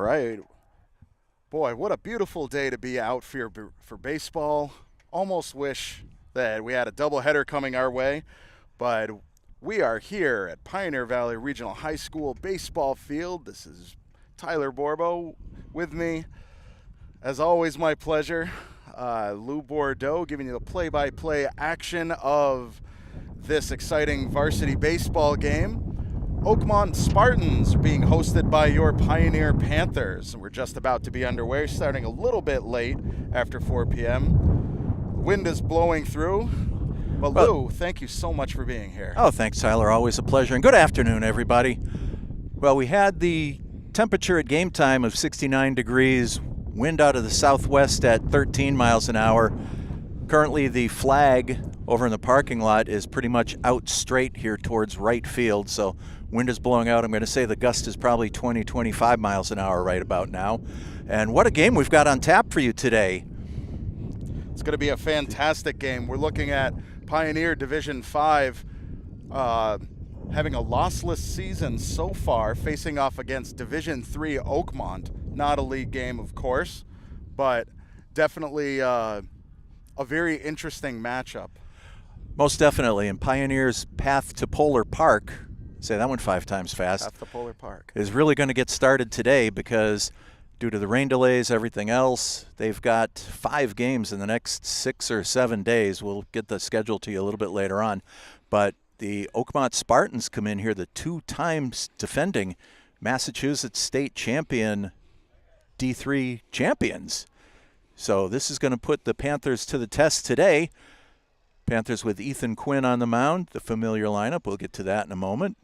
right. Boy, what a beautiful day to be out for baseball. Almost wish that we had a doubleheader coming our way, but we are here at Pioneer Valley Regional High School baseball field. This is Tyler Borbo with me. As always, my pleasure. Lou Bordeaux giving you the play-by-play action of this exciting varsity baseball game. Oakmont Spartans are being hosted by your Pioneer Panthers. We're just about to be underway, starting a little bit late after 4 p.m. Wind is blowing through. But Lou, thank you so much for being here. Oh, thanks, Tyler. Always a pleasure. And good afternoon, everybody. Well, we had the temperature at game time of 69 degrees, wind out of the southwest at 13 miles an hour. Currently, the flag over in the parking lot is pretty much out straight here towards right field, so wind is blowing out. I'm going to say the gust is probably 20, 25 miles an hour right about now. And what a game we've got on tap for you today. It's going to be a fantastic game. We're looking at Pioneer Division 5 having a lossless season so far, facing off against Division 3 Oakmont. Not a league game, of course, but definitely a very interesting matchup. Most definitely. And Pioneer's path to Polar Park, say that one 5 times fast, Path to Polar Park, is really going to get started today because due to the rain delays, everything else, they've got 5 games in the next 6 or 7 days. We'll get the schedule to you a little bit later on. But the Oakmont Spartans come in here, the 2 times defending Massachusetts state champion D3 champions. So this is going to put the Panthers to the test today. Panthers with Ethan Quinn on the mound, the familiar lineup. We'll get to that in a moment.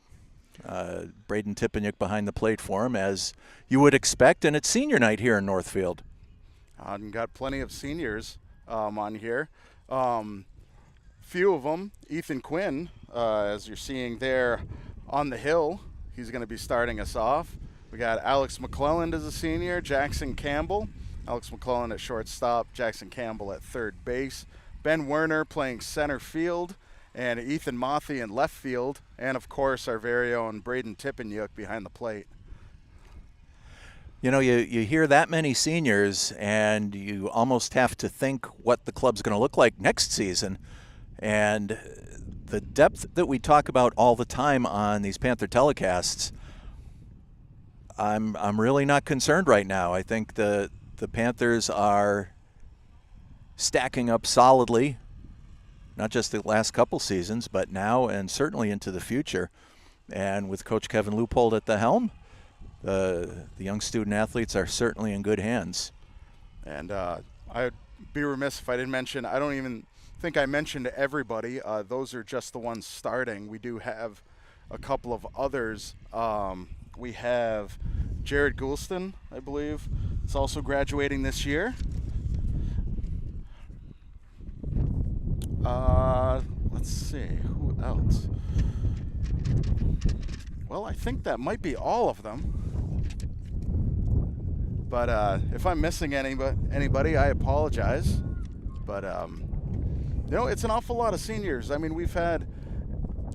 Braden Tipeniuk behind the plate for him, as you would expect, and it's senior night here in Northfield. Got plenty of seniors on here. Few of them. Ethan Quinn, as you're seeing there on the hill, he's going to be starting us off. We got Alex McClelland as a senior, Jackson Campbell. Alex McClelland at shortstop, Jackson Campbell at third base. Ben Werner playing center field, and Ethan Mothy in left field, and of course our very own Braden Tipeniuk behind the plate. You know, you hear that many seniors, and you almost have to think what the club's going to look like next season. And the depth that we talk about all the time on these Panther telecasts, I'm really not concerned right now. I think the Panthers are stacking up solidly, not just the last couple seasons, but now and certainly into the future. And with Coach Kevin Leupold at the helm, the young student athletes are certainly in good hands. And I'd be remiss if I didn't mention, I don't even think I mentioned everybody. Those are just the ones starting. We do have a couple of others. We have Jared Goulston, I believe, is also graduating this year. Let's see, who else? Well, I think that might be all of them. But if I'm missing anybody, I apologize. But, you know, it's an awful lot of seniors. I mean,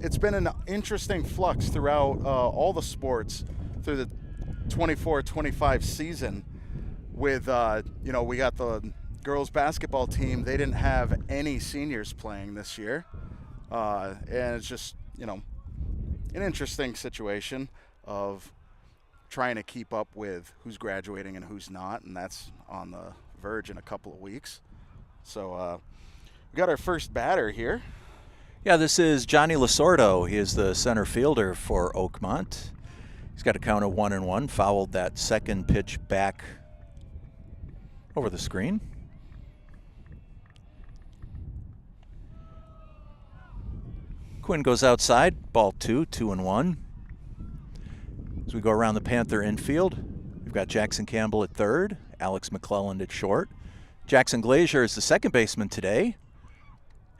it's been an interesting flux throughout all the sports through the 24-25 season with, you know, we got the girls basketball team. They didn't have any seniors playing this year. And it's just, you know, an interesting situation of trying to keep up with who's graduating and who's not, and that's on the verge in a couple of weeks. So we got our first batter here. Yeah, this is Johnny Lasordo. He is the center fielder for Oakmont. He's got a count of 1-1, fouled that second pitch back over the screen. Quinn goes outside, ball 2, 2-1. As we go around the Panther infield, we've got Jackson Campbell at third, Alex McClelland at short. Jackson Glazier is the second baseman today,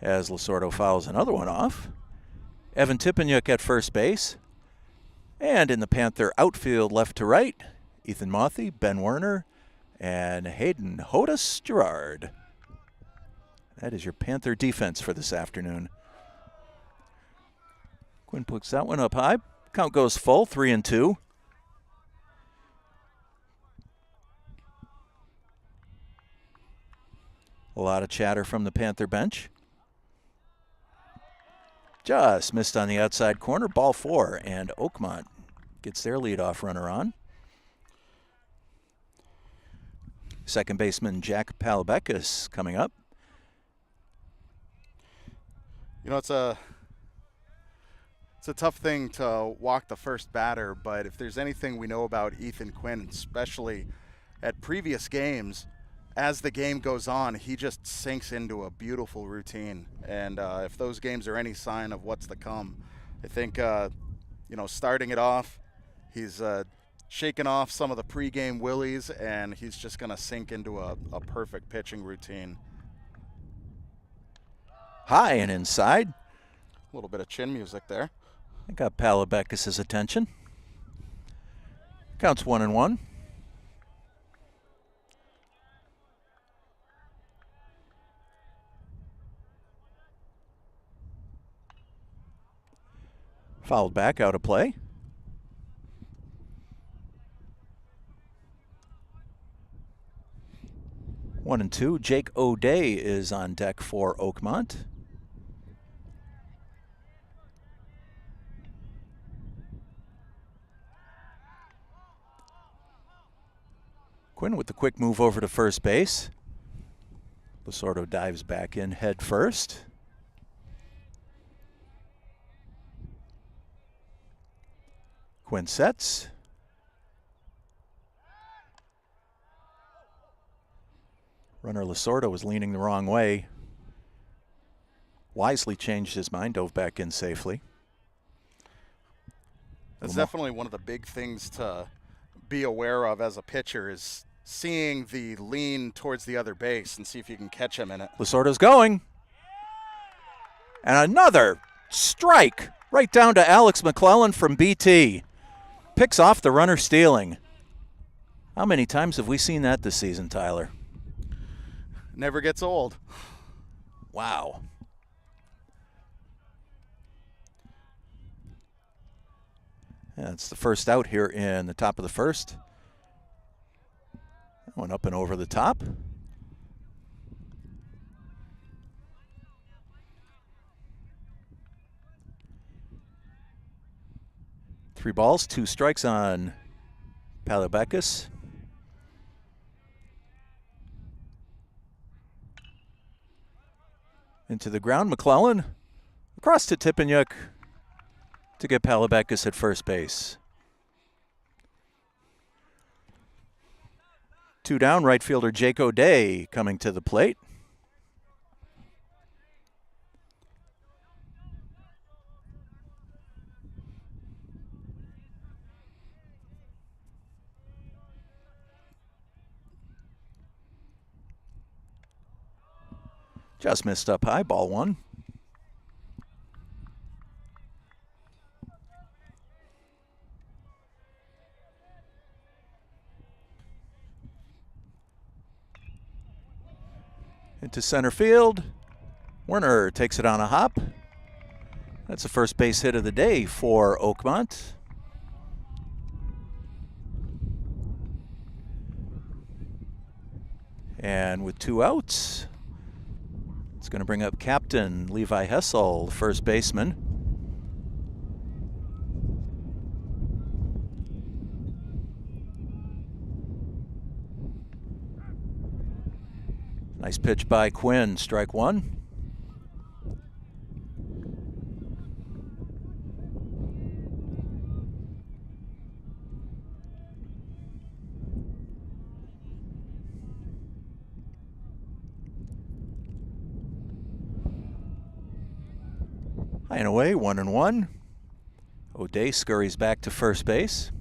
as Lasordo fouls another one off. Evan Tipeniuk at first base. And in the Panther outfield left to right, Ethan Mothy, Ben Werner, and Hayden Hodas Gerard. That is your Panther defense for this afternoon. Quinn puts that one up high. Count goes full, 3-2. A lot of chatter from the Panther bench. Just missed on the outside corner. Ball 4, and Oakmont gets their leadoff runner on. Second baseman Jack Palabekis coming up. You know, it's a tough thing to walk the first batter, but if there's anything we know about Ethan Quinn, especially at previous games, as the game goes on, he just sinks into a beautiful routine. And if those games are any sign of what's to come, I think, you know, starting it off, he's shaking off some of the pregame willies, and he's just going to sink into a perfect pitching routine. High and inside. A little bit of chin music there. I got Palabekis' attention. Counts 1-1. Fouled back, out of play. One and two. Jake O'Day is on deck for Oakmont. Quinn with the quick move over to first base. Lasordo dives back in head first. Quinn sets. Runner Lasordo was leaning the wrong way. Wisely changed his mind, dove back in safely. That's definitely one of the big things to be aware of as a pitcher, is seeing the lean towards the other base and see if you can catch him in it. Lasordo's going. And another strike right down to Alex McClellan from BT. Picks off the runner stealing. How many times have we seen that this season, Tyler? Never gets old. Wow. That's the first out here in the top of the first. That one up and over the top. Three balls, two strikes on Palabekis. Into the ground, McClellan. Across to Tippanyuk to get Palabekis at first base. Two down, right fielder Jake O'Day coming to the plate. Just missed up high, ball 1. Into center field. Werner takes it on a hop. That's the first base hit of the day for Oakmont. And with two outs, it's going to bring up captain Levi Hessel, the first baseman. Nice pitch by Quinn, strike one. High and away, 1-1. O'Day scurries back to first base.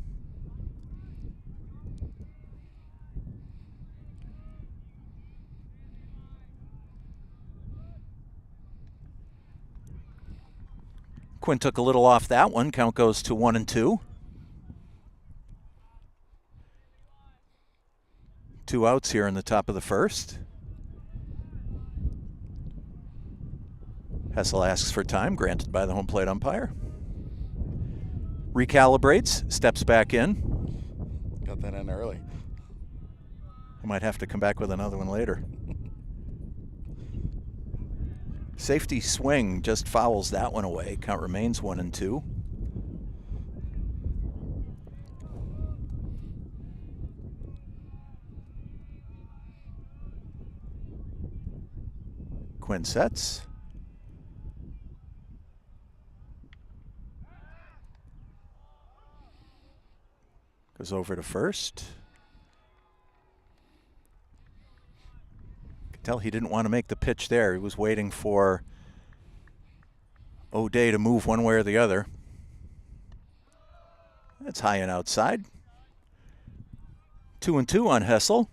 Quinn took a little off that one. Count goes to 1-2. Two outs here in the top of the first. Hessel asks for time, granted by the home plate umpire. Recalibrates, steps back in. Got that in early. I might have to come back with another one later. Safety swing just fouls that one away. Count remains 1-2. Quinn sets. Goes over to first. Could tell he didn't want to make the pitch there. He was waiting for O'Day to move one way or the other. That's high and outside. 2-2 on Hessel.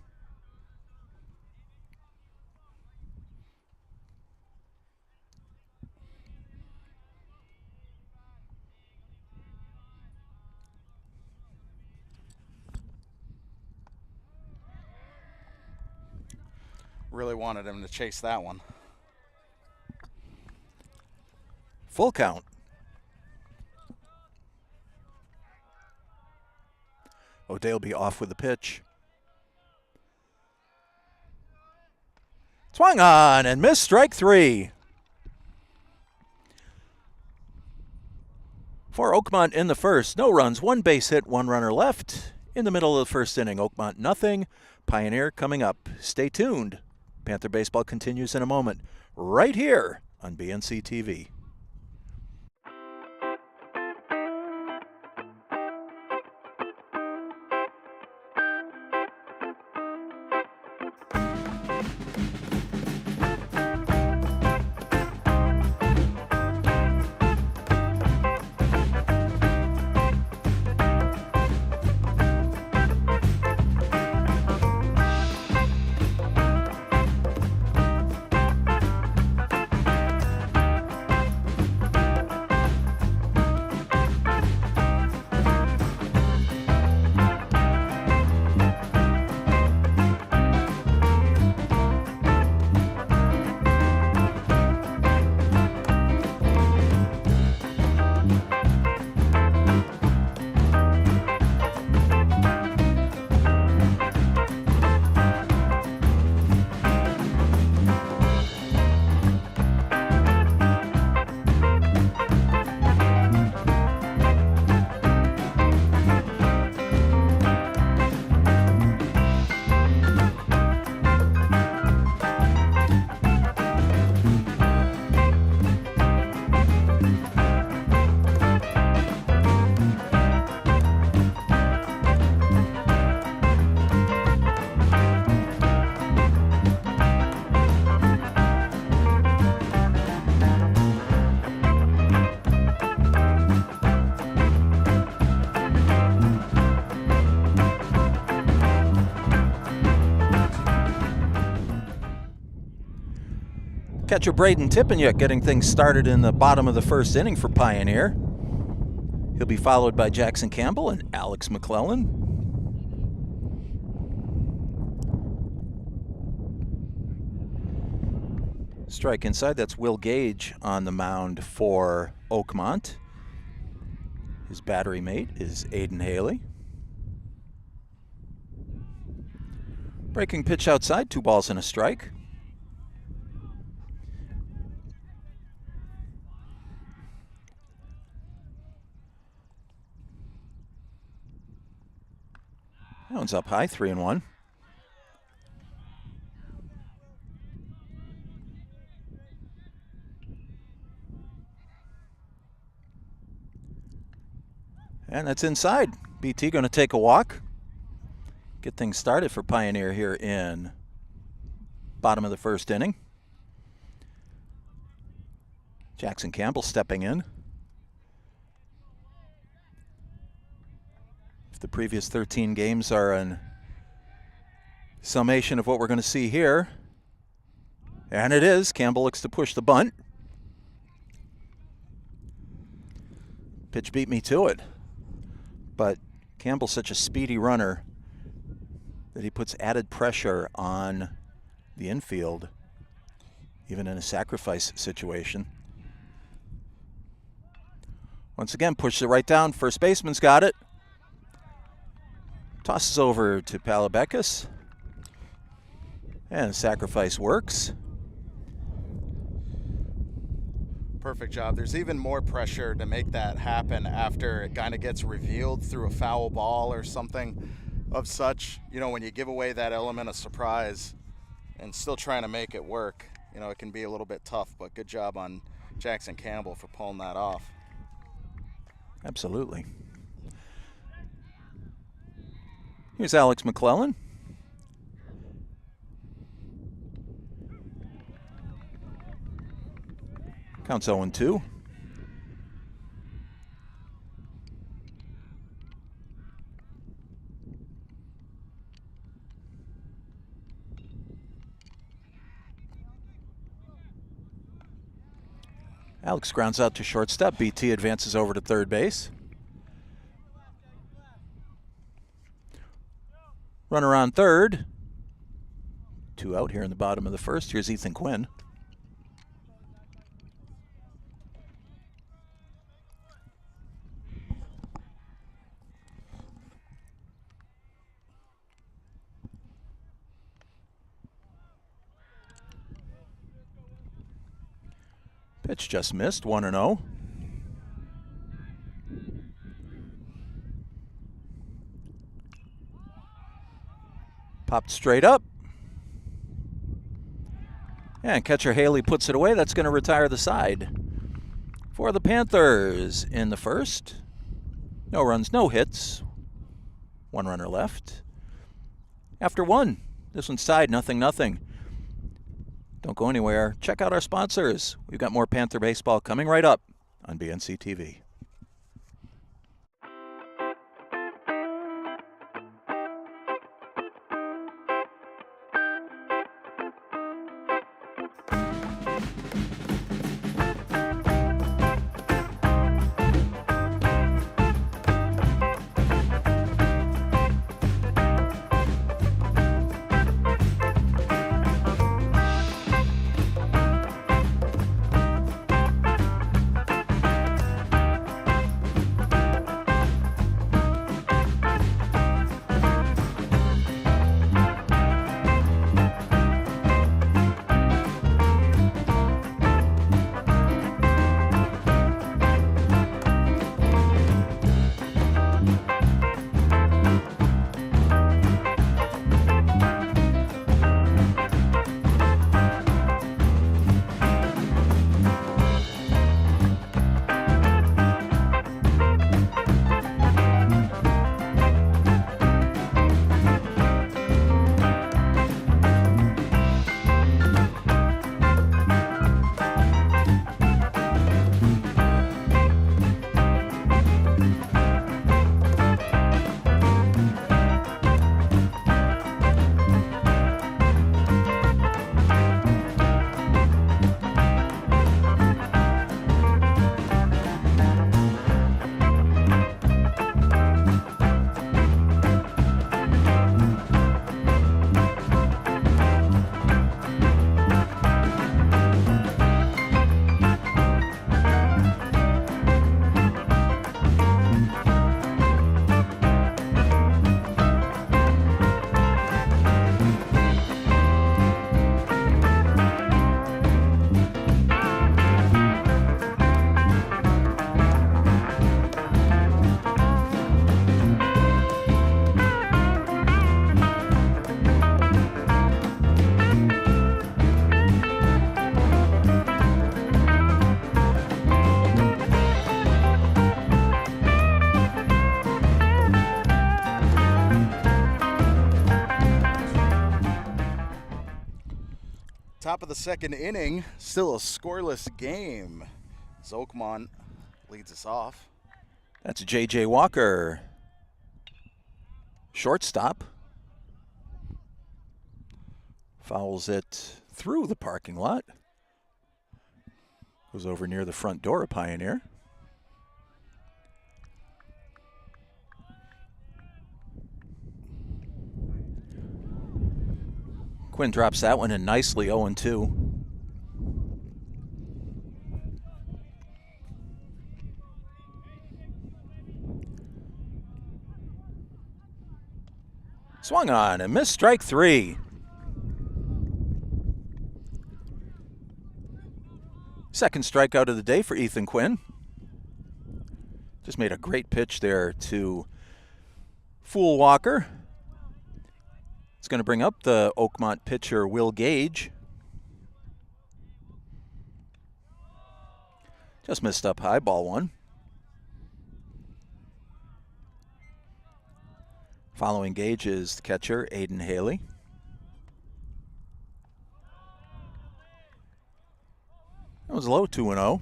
Really wanted him to chase that one. Full count. O'Day will be off with the pitch. Swung on and missed, strike 3. For Oakmont in the first, no runs, 1 base hit, 1 runner left. In the middle of the first inning, Oakmont nothing. Pioneer coming up. Stay tuned. Panther Baseball continues in a moment, right here on BNC TV. Catcher Braden Tippanyuk getting things started in the bottom of the first inning for Pioneer. He'll be followed by Jackson Campbell and Alex McClellan. Strike inside, that's Will Gage on the mound for Oakmont. His battery mate is Aiden Haley. Breaking pitch outside, 2 balls and a strike. That one's up high, 3-1. And that's inside. BT going to take a walk. Get things started for Pioneer here in bottom of the first inning. Jackson Campbell stepping in. If the previous 13 games are a summation of what we're going to see here, and it is, Campbell looks to push the bunt. Pitch beat me to it. But Campbell's such a speedy runner that he puts added pressure on the infield, even in a sacrifice situation. Once again, pushes it right down. First baseman's got it. Tosses over to Palabekis. And the sacrifice works. Perfect job. There's even more pressure to make that happen after it kind of gets revealed through a foul ball or something of such. You know, when you give away that element of surprise and still trying to make it work, you know, it can be a little bit tough, but good job on Jackson Campbell for pulling that off. Absolutely. Here's Alex McClellan. Counts 0-2. Alex grounds out to shortstop. BT advances over to third base. Runner on third. 2 out here in the bottom of the first. Here's Ethan Quinn. Pitch just missed, 1-0. Popped straight up. And catcher Haley puts it away. That's going to retire the side. For the Panthers in the first. No runs, no hits. 1 runner left. After 1, this one's tied, 0-0. Don't go anywhere. Check out our sponsors. We've got more Panther baseball coming right up on BNC TV. Top of the second inning, still a scoreless game as Oakmont leads us off. That's J.J. Walker. Shortstop. Fouls it through the parking lot. Goes over near the front door of Pioneer. Quinn drops that one in nicely, 0-2. Swung on and missed, strike 3. Second strikeout of the day for Ethan Quinn. Just made a great pitch there to Fool Walker. It's going to bring up the Oakmont pitcher, Will Gage. Just missed up high, ball one. Following Gage is the catcher, Aiden Haley. That was low, 2-0.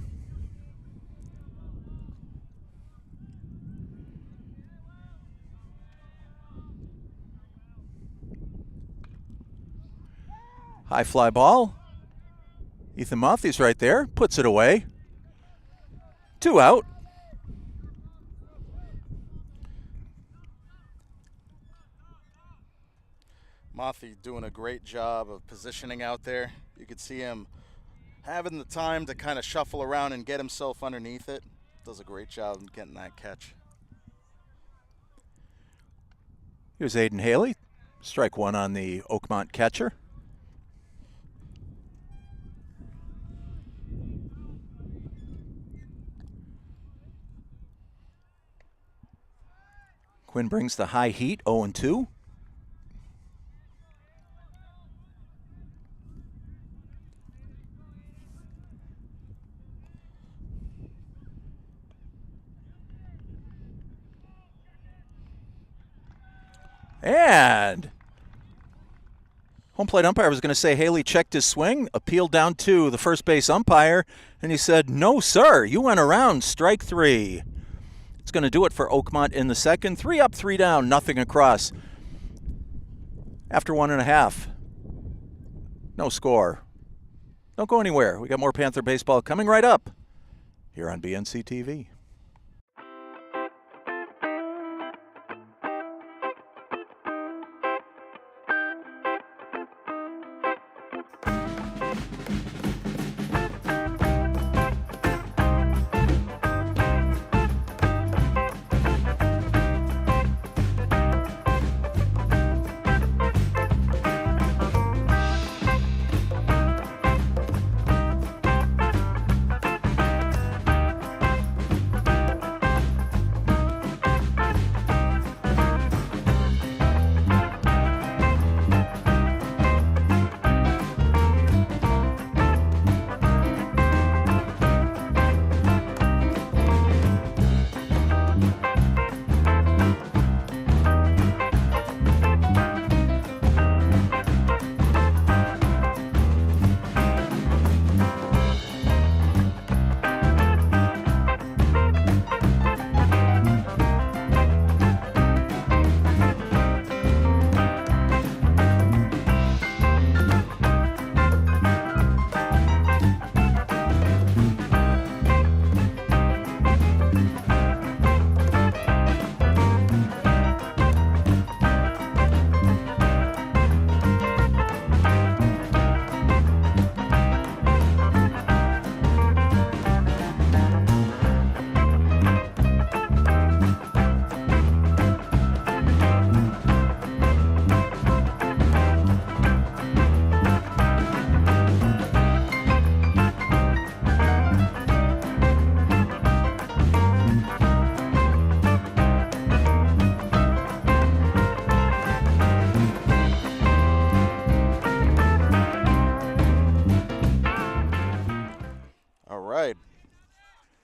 High fly ball. Ethan Mothy's right there, puts it away. 2 out. Mothy doing a great job of positioning out there. You could see him having the time to kind of shuffle around and get himself underneath it. Does a great job in getting that catch. Here's Aiden Haley. Strike one on the Oakmont catcher. Quinn brings the high heat, 0-2. And home plate umpire was going to say Haley checked his swing, appealed down to the first base umpire, and he said, "No, sir, you went around, strike 3. It's going to do it for Oakmont in the second. 3 up, 3 down, nothing across. After 1.5. No score. Don't go anywhere. We got more Panther baseball coming right up here on BNC TV.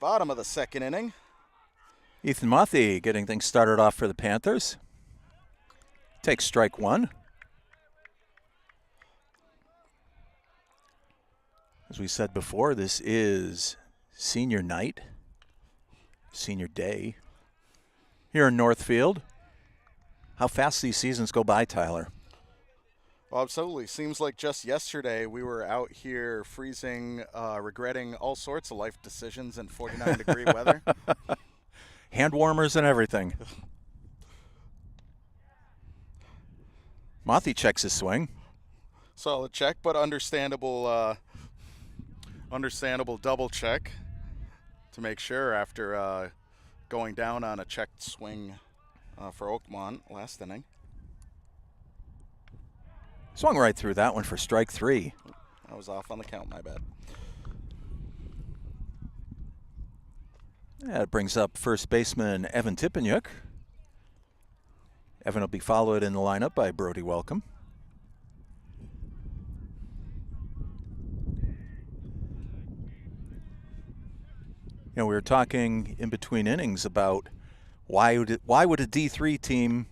Bottom of the second inning. Ethan Mothy getting things started off for the Panthers. Takes strike 1. As we said before, this is senior night, senior day here in Northfield. How fast these seasons go by, Tyler. Well, absolutely. Seems like just yesterday we were out here freezing, regretting all sorts of life decisions in 49-degree weather. Hand warmers and everything. Mothy checks his swing. Solid check, but understandable double check to make sure after going down on a checked swing for Oakmont last inning. Swung right through that one for strike 3. I was off on the count, my bad. That brings up first baseman Evan Tippenyuk. Evan will be followed in the lineup by Brody Welcome. You know, we were talking in between innings about why would a D3 team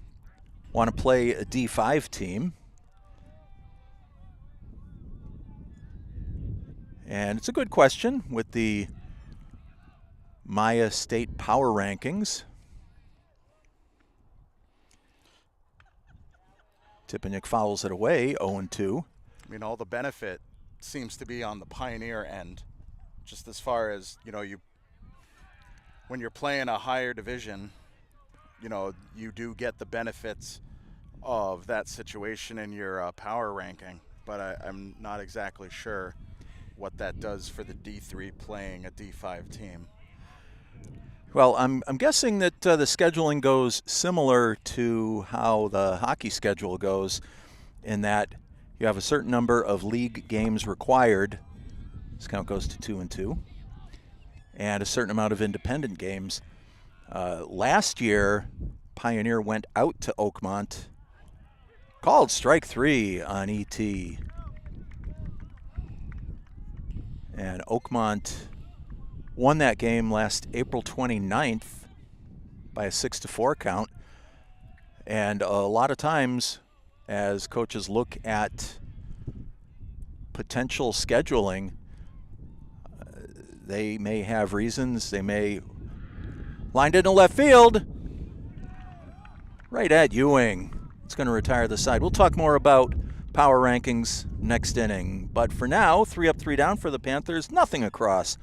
want to play a D5 team? And it's a good question with the Maya State Power Rankings. Tippenyuk fouls it away, 0-2. I mean, all the benefit seems to be on the Pioneer end, just as far as, you know, when you're playing a higher division, you know, you do get the benefits of that situation in your power ranking. But I'm not exactly sure what that does for the D3 playing a D5 team. Well, I'm guessing that the scheduling goes similar to how the hockey schedule goes, in that you have a certain number of league games required. This count goes to 2-2. And a certain amount of independent games. Last year, Pioneer went out to Oakmont, called strike 3 on ET. And Oakmont won that game last April 29th by a 6-4 count. And a lot of times, as coaches look at potential scheduling, they may have reasons. They may lined it in left field, right at Ewing. It's going to retire the side. We'll talk more about power rankings next inning. But for now, 3 up, 3 down for the Panthers. Nothing across.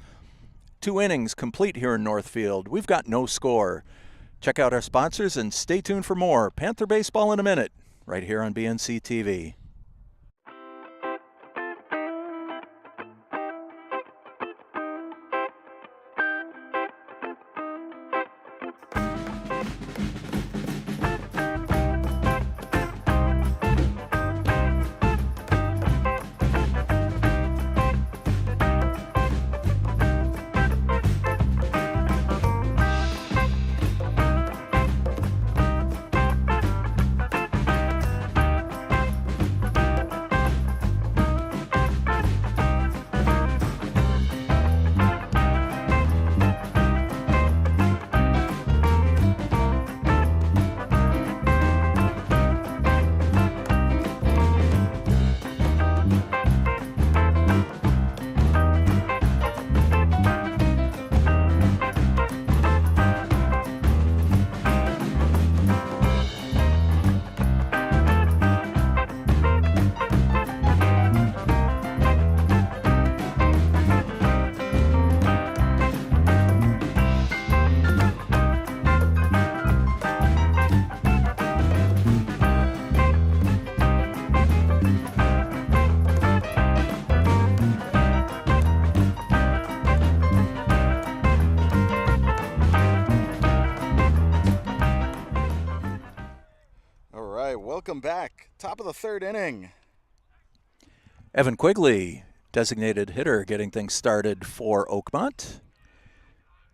2 innings complete here in Northfield. We've got no score. Check out our sponsors and stay tuned for more Panther baseball in a minute, right here on BNC TV. Welcome back. Top of the 3rd inning. Evan Quigley, designated hitter, getting things started for Oakmont.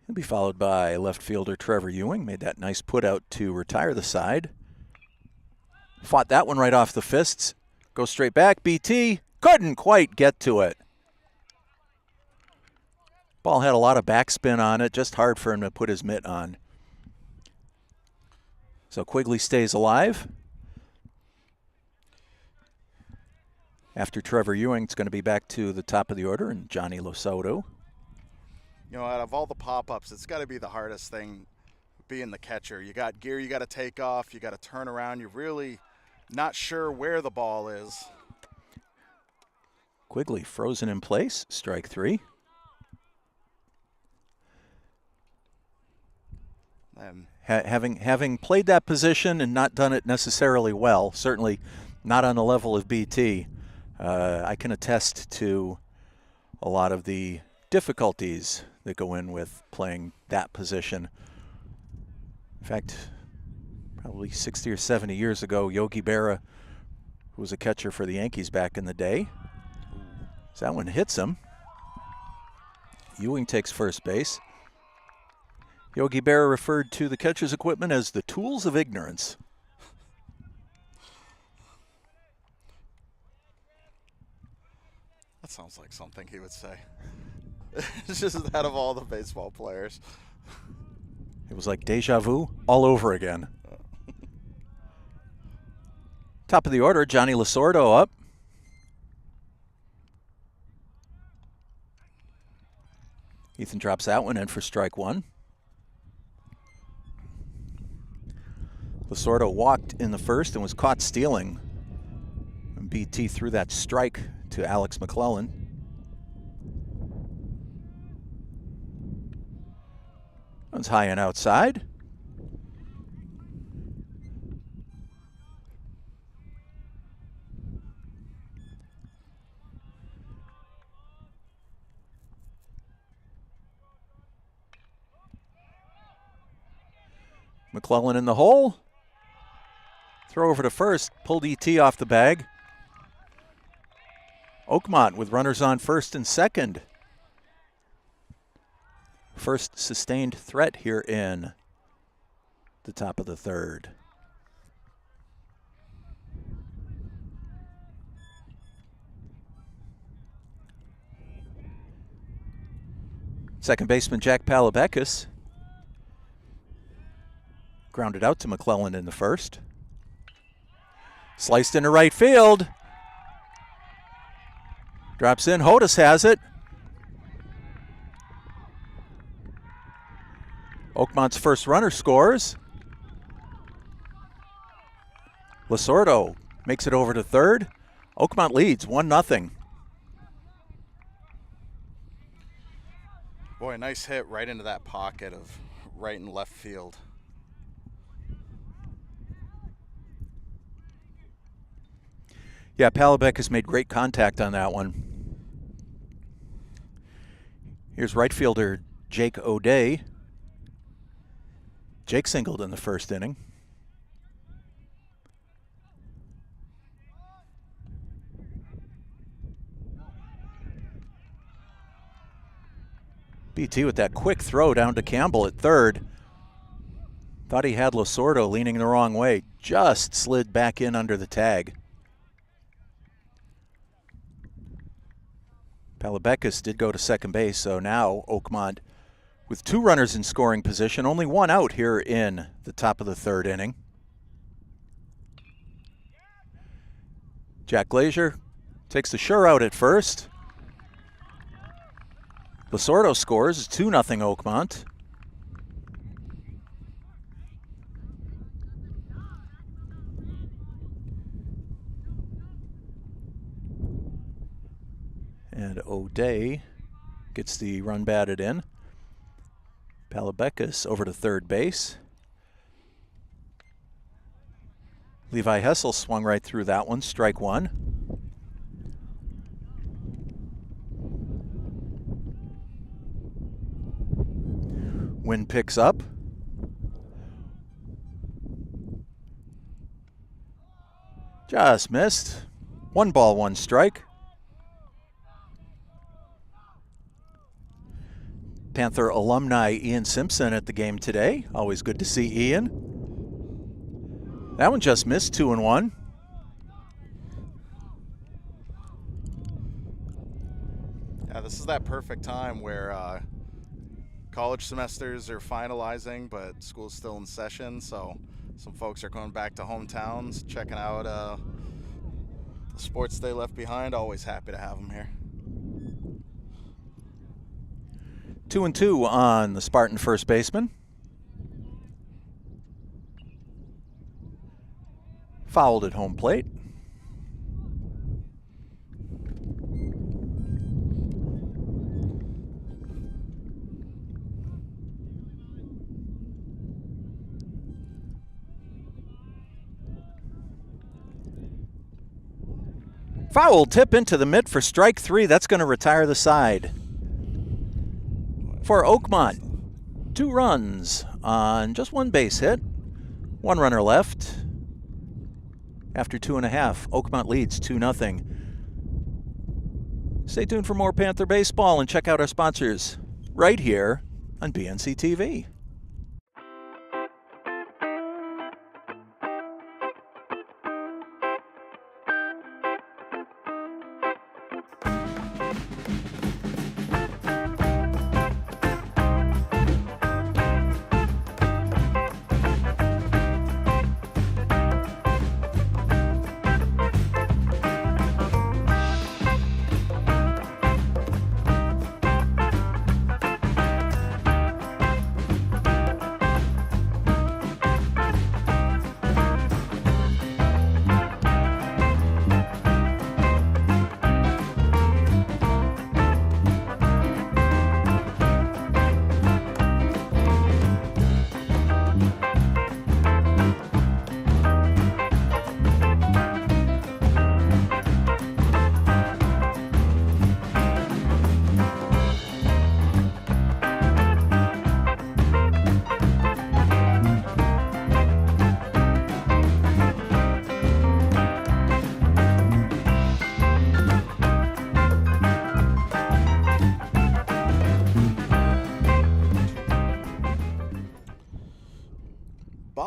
He'll be followed by left fielder Trevor Ewing. Made that nice put out to retire the side. Fought that one right off the fists. Goes straight back. BT couldn't quite get to it. Ball had a lot of backspin on it. Just hard for him to put his mitt on. So Quigley stays alive. After Trevor Ewing, it's going to be back to the top of the order and Johnny Losoto. You know, out of all the pop-ups, it's got to be the hardest thing being the catcher. You got gear you got to take off. You got to turn around. You're really not sure where the ball is. Quigley frozen in place, strike 3. Having played that position and not done it necessarily well, certainly not on the level of BT, I can attest to a lot of the difficulties that go in with playing that position. In fact, probably 60 or 70 years ago, Yogi Berra, who was a catcher for the Yankees back in the day, so that one hits him. Ewing takes first base. Yogi Berra referred to the catcher's equipment as the tools of ignorance. That sounds like something he would say. It's just that of all the baseball players. It was like deja vu all over again. Top of the order, Johnny Lasordo up. Ethan drops that one in for strike one. Lasordo walked in the first and was caught stealing. And BT threw that strike to Alex McClellan. One's high and outside. McClellan in the hole. Throw over to first. Pulled ET off the bag. Oakmont with runners on first and second. First sustained threat here in the top of the third. Second baseman Jack Palabekis grounded out to McClellan in the first. Sliced into right field. Drops in. Hodes has it. Oakmont's first runner scores. Lasordo makes it over to third. Oakmont leads 1-0. Boy, nice hit right into that pocket of right and left field. Yeah, Palabek has made great contact on that one. Here's right fielder Jake O'Day. Jake singled in the first inning. BT with that quick throw down to Campbell at third. Thought he had Lasordo leaning the wrong way. Just slid back in under the tag. Palabekis did go to second base, so now Oakmont with two runners in scoring position, only one out here in the top of the third inning. Jack Glazier takes the sure out at first. Lasordo scores, 2-0 Oakmont. And O'Day gets the run batted in. Palabekis over to third base. Levi Hessel swung right through that one, strike one. Wind picks up. Just missed. 1 ball, 1 strike. Panther alumni Ian Simpson at the game today. Always good to see Ian. That one just missed, 2-1. Yeah, this is that perfect time where college semesters are finalizing, but school's still in session, so some folks are going back to hometowns, checking out the sports they left behind. Always happy to have them here. 2-2 on the Spartan first baseman. Fouled at home plate. Foul tip into the mitt for strike 3. That's going to retire the side. For Oakmont, 2 runs on just 1 base hit. 1 runner left. After 2.5, Oakmont leads 2-0. Stay tuned for more Panther baseball and check out our sponsors right here on BNC TV.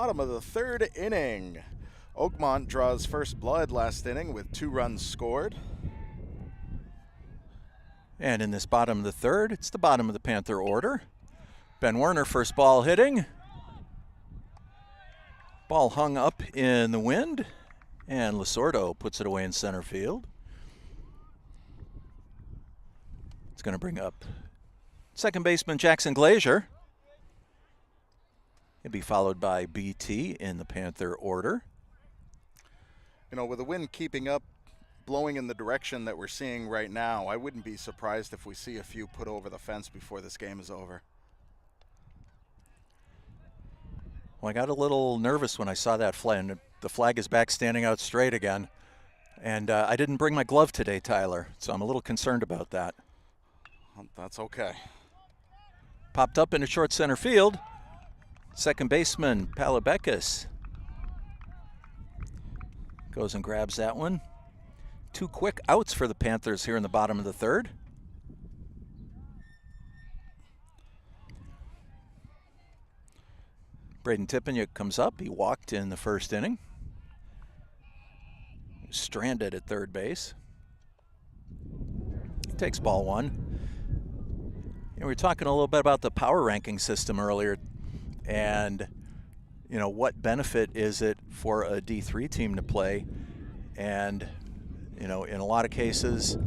bottom of the third inning. Oakmont draws first blood last inning with 2 runs scored. And in this bottom of the third, it's the bottom of the Panther order. Ben Werner, first ball hitting. Ball hung up in the wind, and Lasordo puts it away in center field. It's going to bring up second baseman Jackson Glazier. He'll be followed by BT in the Panther order. You know, with the wind keeping up, blowing in the direction that we're seeing right now, I wouldn't be surprised if we see a few put over the fence before this game is over. Well, I got a little nervous when I saw that flag, and the flag is back standing out straight again. And I didn't bring my glove today, Tyler, so I'm a little concerned about that. That's okay. Popped up into short center field. Second baseman Palabekis goes and grabs that one. 2 quick outs for the Panthers here in the bottom of the third. Braden Tippeniuk comes up. He walked in the first inning. Stranded at third base. He takes ball 1. And we were talking a little bit about the power ranking system earlier, and you know, what benefit is it for a D3 team to play? And you know, in a lot of cases,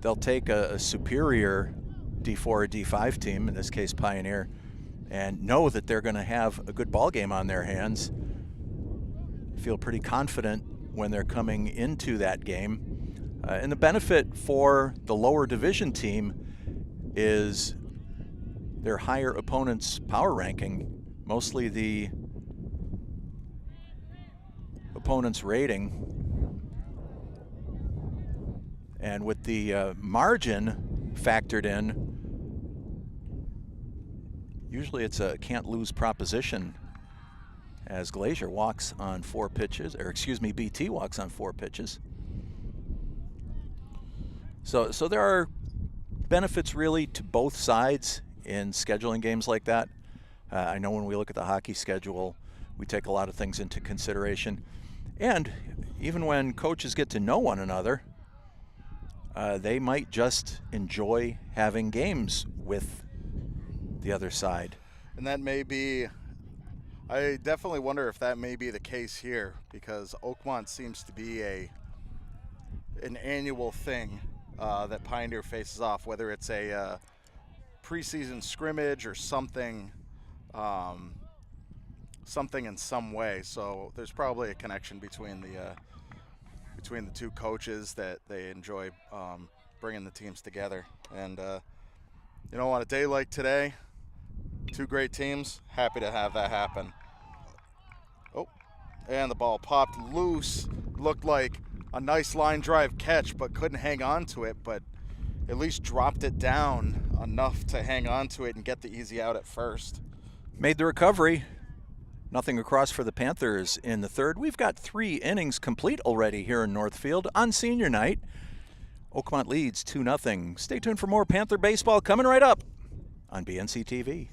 they'll take a superior D4 or D5 team, in this case Pioneer, and know that they're going to have a good ball game on their hands. Feel pretty confident when they're coming into that game. And the benefit for the lower division team is their higher opponent's power ranking, mostly the opponent's rating. And with the margin factored in, usually it's a can't lose proposition, as Glazier walks on 4 pitches, or excuse me, BT walks on 4 pitches. So there are benefits really to both sides in scheduling games like that. I know when we look at the hockey schedule, we take a lot of things into consideration. And even when coaches get to know one another, they might just enjoy having games with the other side. And that may be, I definitely wonder if that may be the case here, because Oakmont seems to be an annual thing that Pioneer faces off, whether it's a preseason scrimmage or something, something in some way. So there's probably a connection between the 2 coaches that they enjoy bringing the teams together. And you know, on a day like today, 2 great teams, happy to have that happen. Oh, and the ball popped loose. Looked like a nice line drive catch, but couldn't hang on to it, but at least dropped it down enough to hang on to it and get the easy out at first. Made the recovery. Nothing across for the Panthers in the third. We've got 3 innings complete already here in Northfield on senior night. Oakmont leads 2-0. Stay tuned for more Panther baseball coming right up on BNC TV.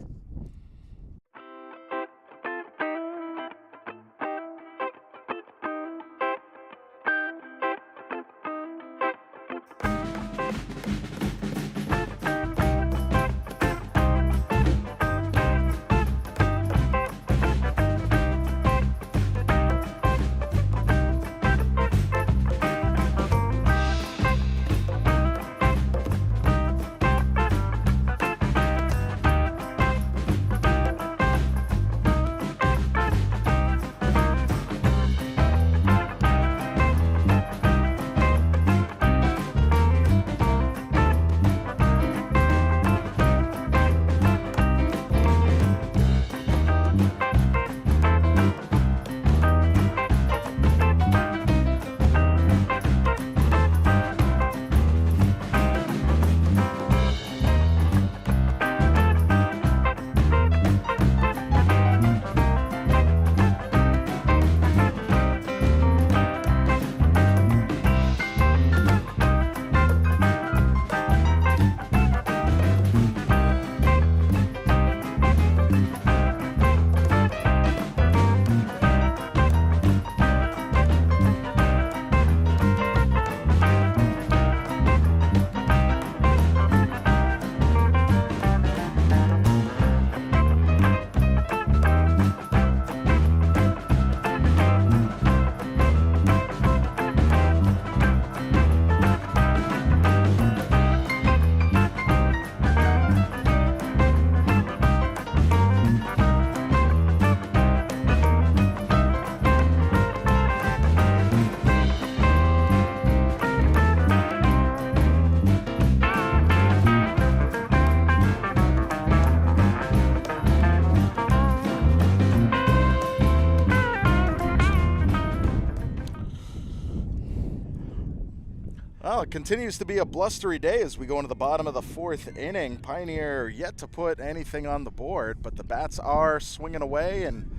What continues to be a blustery day as we go into the bottom of the fourth inning. Pioneer yet to put anything on the board, but the bats are swinging away and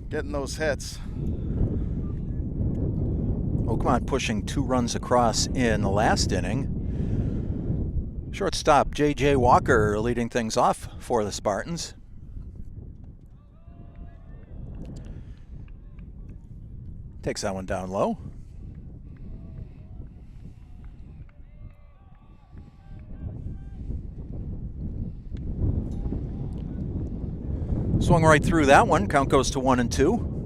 getting those hits. Oakmont pushing 2 runs across in the last inning. Shortstop J.J. Walker leading things off for the Spartans. Takes that one down low. Swung right through that one. Count goes to 1-2.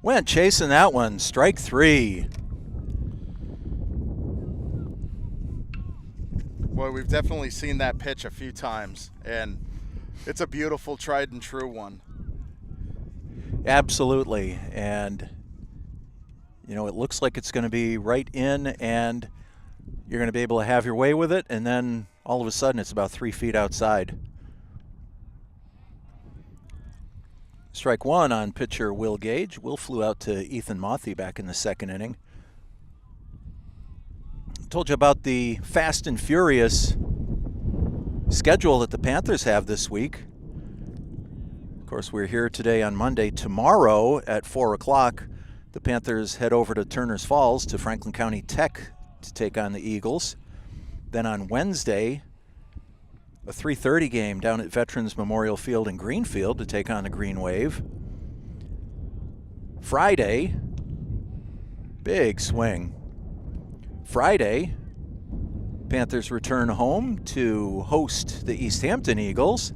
Went chasing that one. Strike 3. Boy, we've definitely seen that pitch a few times, and it's a beautiful tried and true one. Absolutely. And you know, it looks like it's going to be right in, and you're going to be able to have your way with it, and then all of a sudden it's about 3 feet outside. Strike 1 on pitcher Will Gage. Will flew out to Ethan Mothy back in the second inning. Told you about the fast and furious schedule that the Panthers have this week. Of course, we're here today on Monday. Tomorrow at 4 o'clock, the Panthers head over to Turner's Falls to Franklin County Tech to take on the Eagles. Then on Wednesday, a 3:30 game down at Veterans Memorial Field in Greenfield to take on the Green Wave. Friday, big swing. Friday, Panthers return home to host the East Hampton Eagles.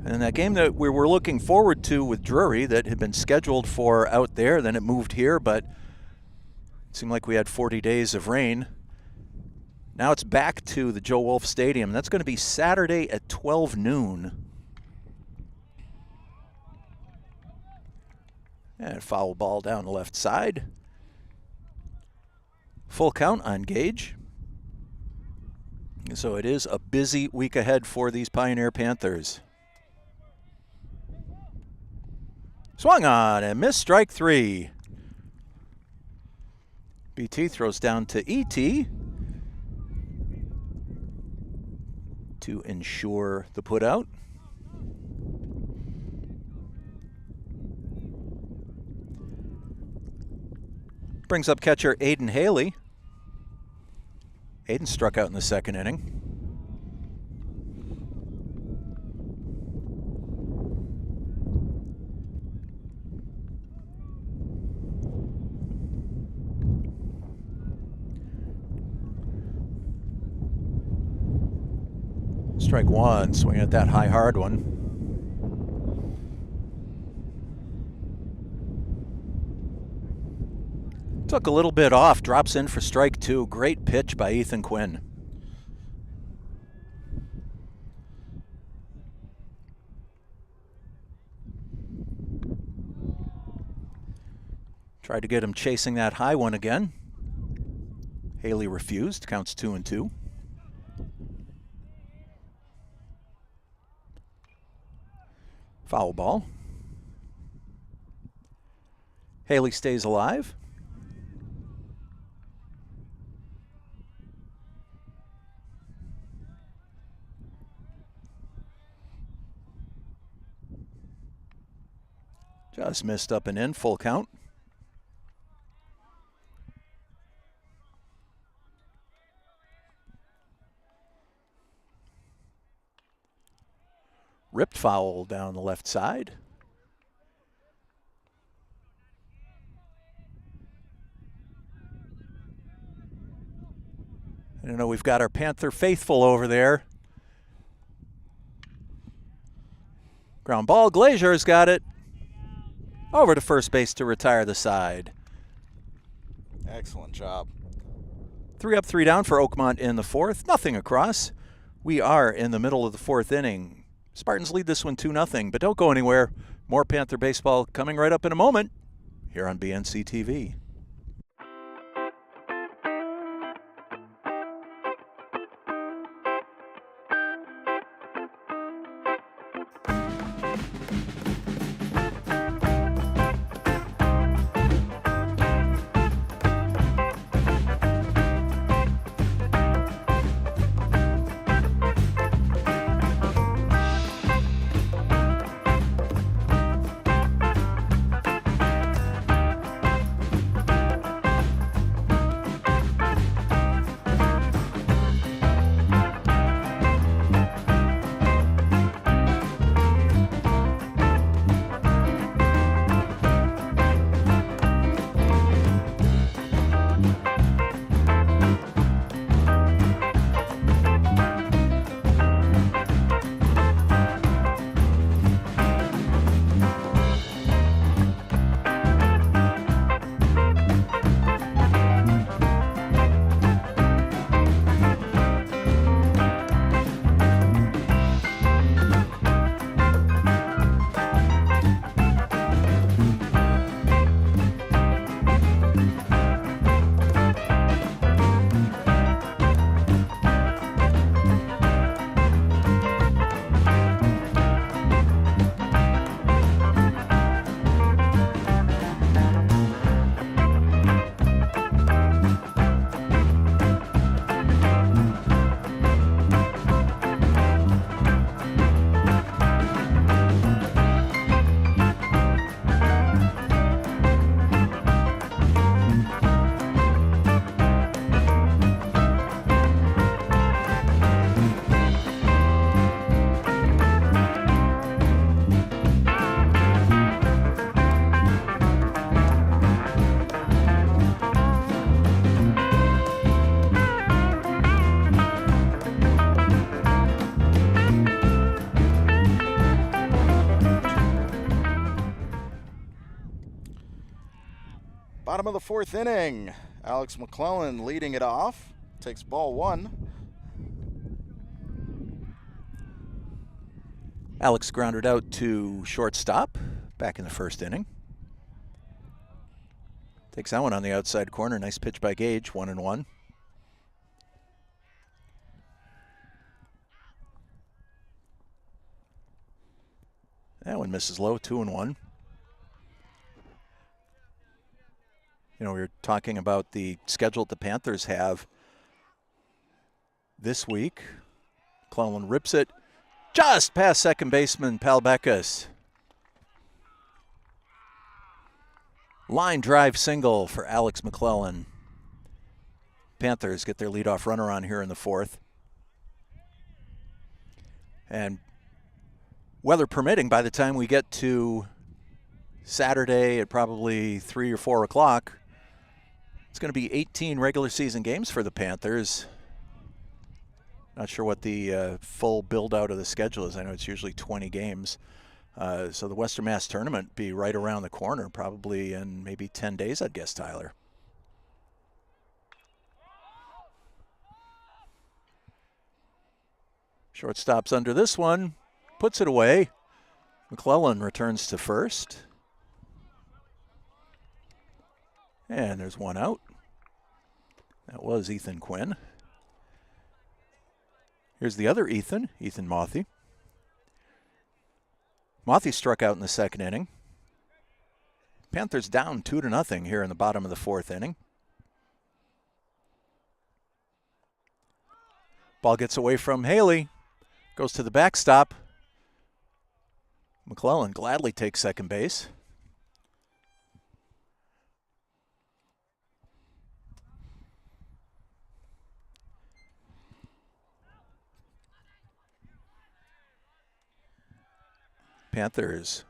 And that game that we were looking forward to with Drury that had been scheduled for out there, then it moved here, but it seemed like we had 40 days of rain. Now it's back to the Joe Wolf Stadium. That's going to be Saturday at 12 noon. And foul ball down the left side. Full count on Gage. So it is a busy week ahead for these Pioneer Panthers. Swung on and missed, strike 3. BT throws down to ET to ensure the putout. Brings up catcher Aiden Haley. Aiden struck out in the second inning. Strike 1, swinging at that high, hard one. Took a little bit off, drops in for strike 2. Great pitch by Ethan Quinn. Tried to get him chasing that high one again. Haley refused, counts 2-2. Foul ball. Haley stays alive. Just missed up and in, full count. Ripped foul down the left side. I don't know, we've got our Panther faithful over there. Ground ball, Glazier's got it. Over to first base to retire the side. Excellent job. 3 up, 3 down for Oakmont in the fourth. Nothing across. We are in the middle of the fourth inning. Spartans lead this one 2-0, but don't go anywhere. More Panther baseball coming right up in a moment here on BNC TV. Bottom of the fourth inning. Alex McClellan leading it off. Takes ball one. Alex grounded out to shortstop back in the first inning. Takes that one on the outside corner. Nice pitch by Gage, 1-1. That one misses low, 2-1. You know, we were talking about the schedule the Panthers have this week. McClellan rips it just past second baseman Palbeckas. Line drive single for Alex McClellan. Panthers get their leadoff runner on here in the fourth. And weather permitting, by the time we get to Saturday at probably 3 or 4 o'clock, it's going to be 18 regular season games for the Panthers. Not sure what the full build-out of the schedule is. I know it's usually 20 games. So the Western Mass Tournament be right around the corner, probably in maybe 10 days, I'd guess, Tyler. Shortstop's under this one, puts it away. McClellan returns to first. And there's one out. That was Ethan Quinn. Here's the other Ethan Mothy. Mothy struck out in the second inning. Panthers down 2-0 here in the bottom of the fourth inning. Ball gets away from Haley. Goes to the backstop. McClellan gladly takes second base. Panthers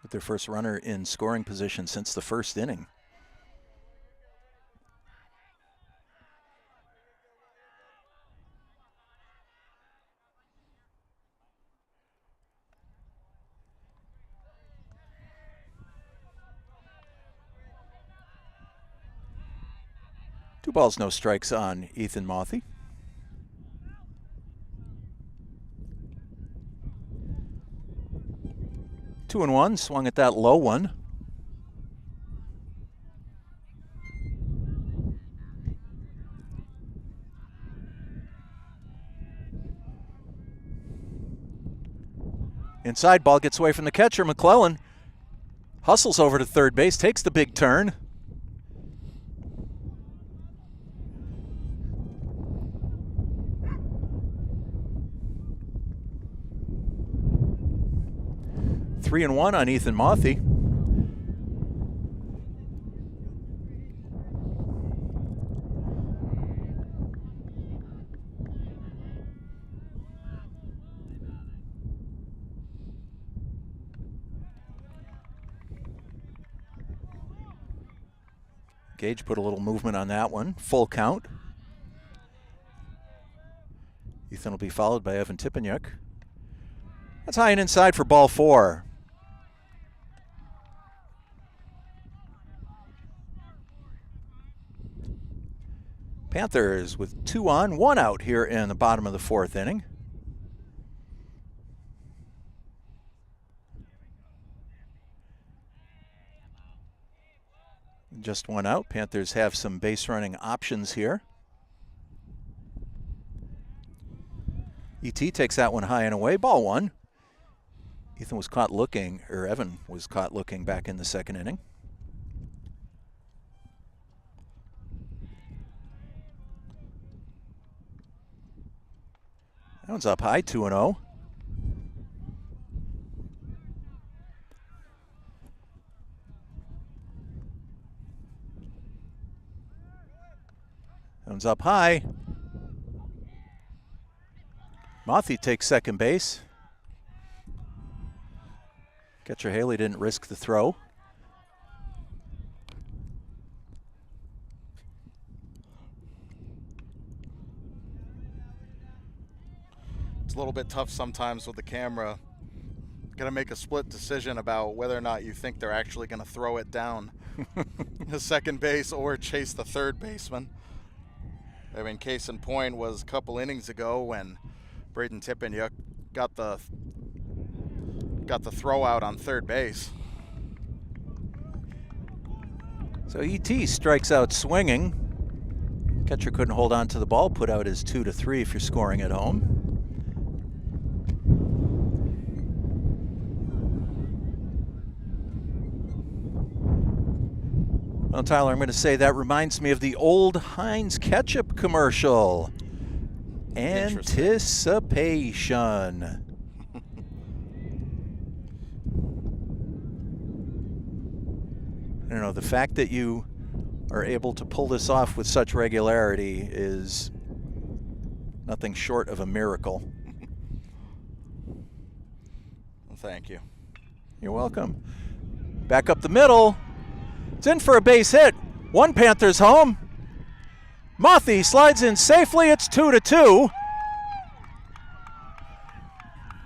with their first runner in scoring position since the first inning. Two balls, no strikes on Ethan Mothy. 2-1, swung at that low one. Inside, ball gets away from the catcher. McClellan hustles over to third base, takes the big turn. Three and one on Ethan Mothy. Gage put a little movement on that one. Full count. Ethan will be followed by Evan Tipeniuk. That's high and inside for ball 4. Panthers with 2 on, 1 out here in the bottom of the 4th inning. Just 1 out. Panthers have some base running options here. ET takes that one high and away. Ball 1. Ethan was caught looking, or Evan was caught looking back in the 2nd inning. That one's up high, 2-0. That one's up high. Mothy takes second base. Catcher Haley didn't risk the throw. It's a little bit tough sometimes with the camera. Got to make a split decision about whether or not you think they're actually going to throw it down the second base or chase the third baseman. I mean, case in point was a couple innings ago when Braden Tipeniuk got the throw out on third base. So ET strikes out swinging. Catcher couldn't hold on to the ball, put out his 2-3 if you're scoring at home. Well, Tyler, I'm going to say that reminds me of the old Heinz ketchup commercial. Anticipation. You know, the fact that you are able to pull this off with such regularity is nothing short of a miracle. Well, thank you. You're welcome. Back up the middle. It's in for a base hit. 1 Panthers home. Mothy slides in safely. It's 2-2.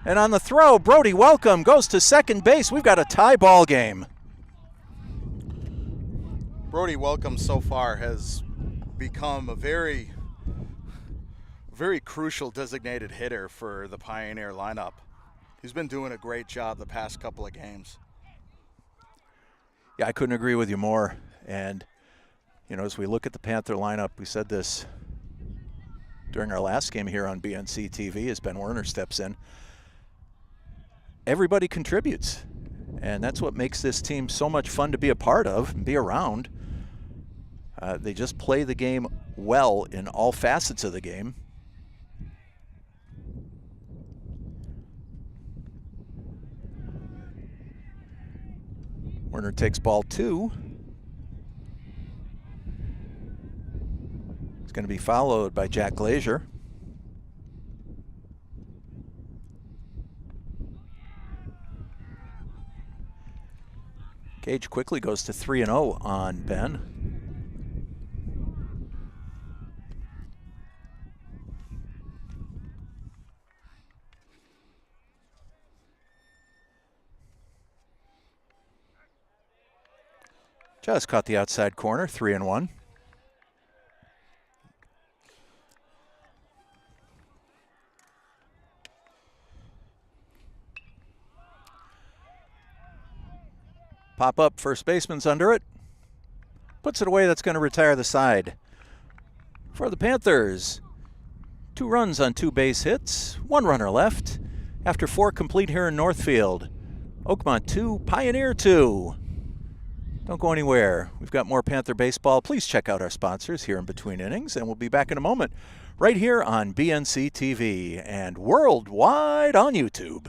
And on the throw, Brody Welcome goes to second base. We've got a tie ball game. Brody Welcome so far has become a very, very crucial designated hitter for the Pioneer lineup. He's been doing a great job the past couple of games. Yeah, I couldn't agree with you more. And, you know, as we look at the Panther lineup, we said this during our last game here on BNC TV as Ben Werner steps in. Everybody contributes. And that's what makes this team so much fun to be a part of and be around. They just play the game well in all facets of the game. Werner takes ball 2. It's going to be followed by Jack Glazier. Gage quickly goes to 3-0 on Ben. Just caught the outside corner, 3-1. Pop up, first baseman's under it. Puts it away, that's going to retire the side. For the Panthers, 2 runs on 2 base hits, 1 runner left, After 4 complete here in Northfield. Oakmont 2, Pioneer 2. Don't go anywhere. We've got more Panther baseball. Please check out our sponsors here in between innings, and we'll be back in a moment right here on BNC TV and worldwide on YouTube.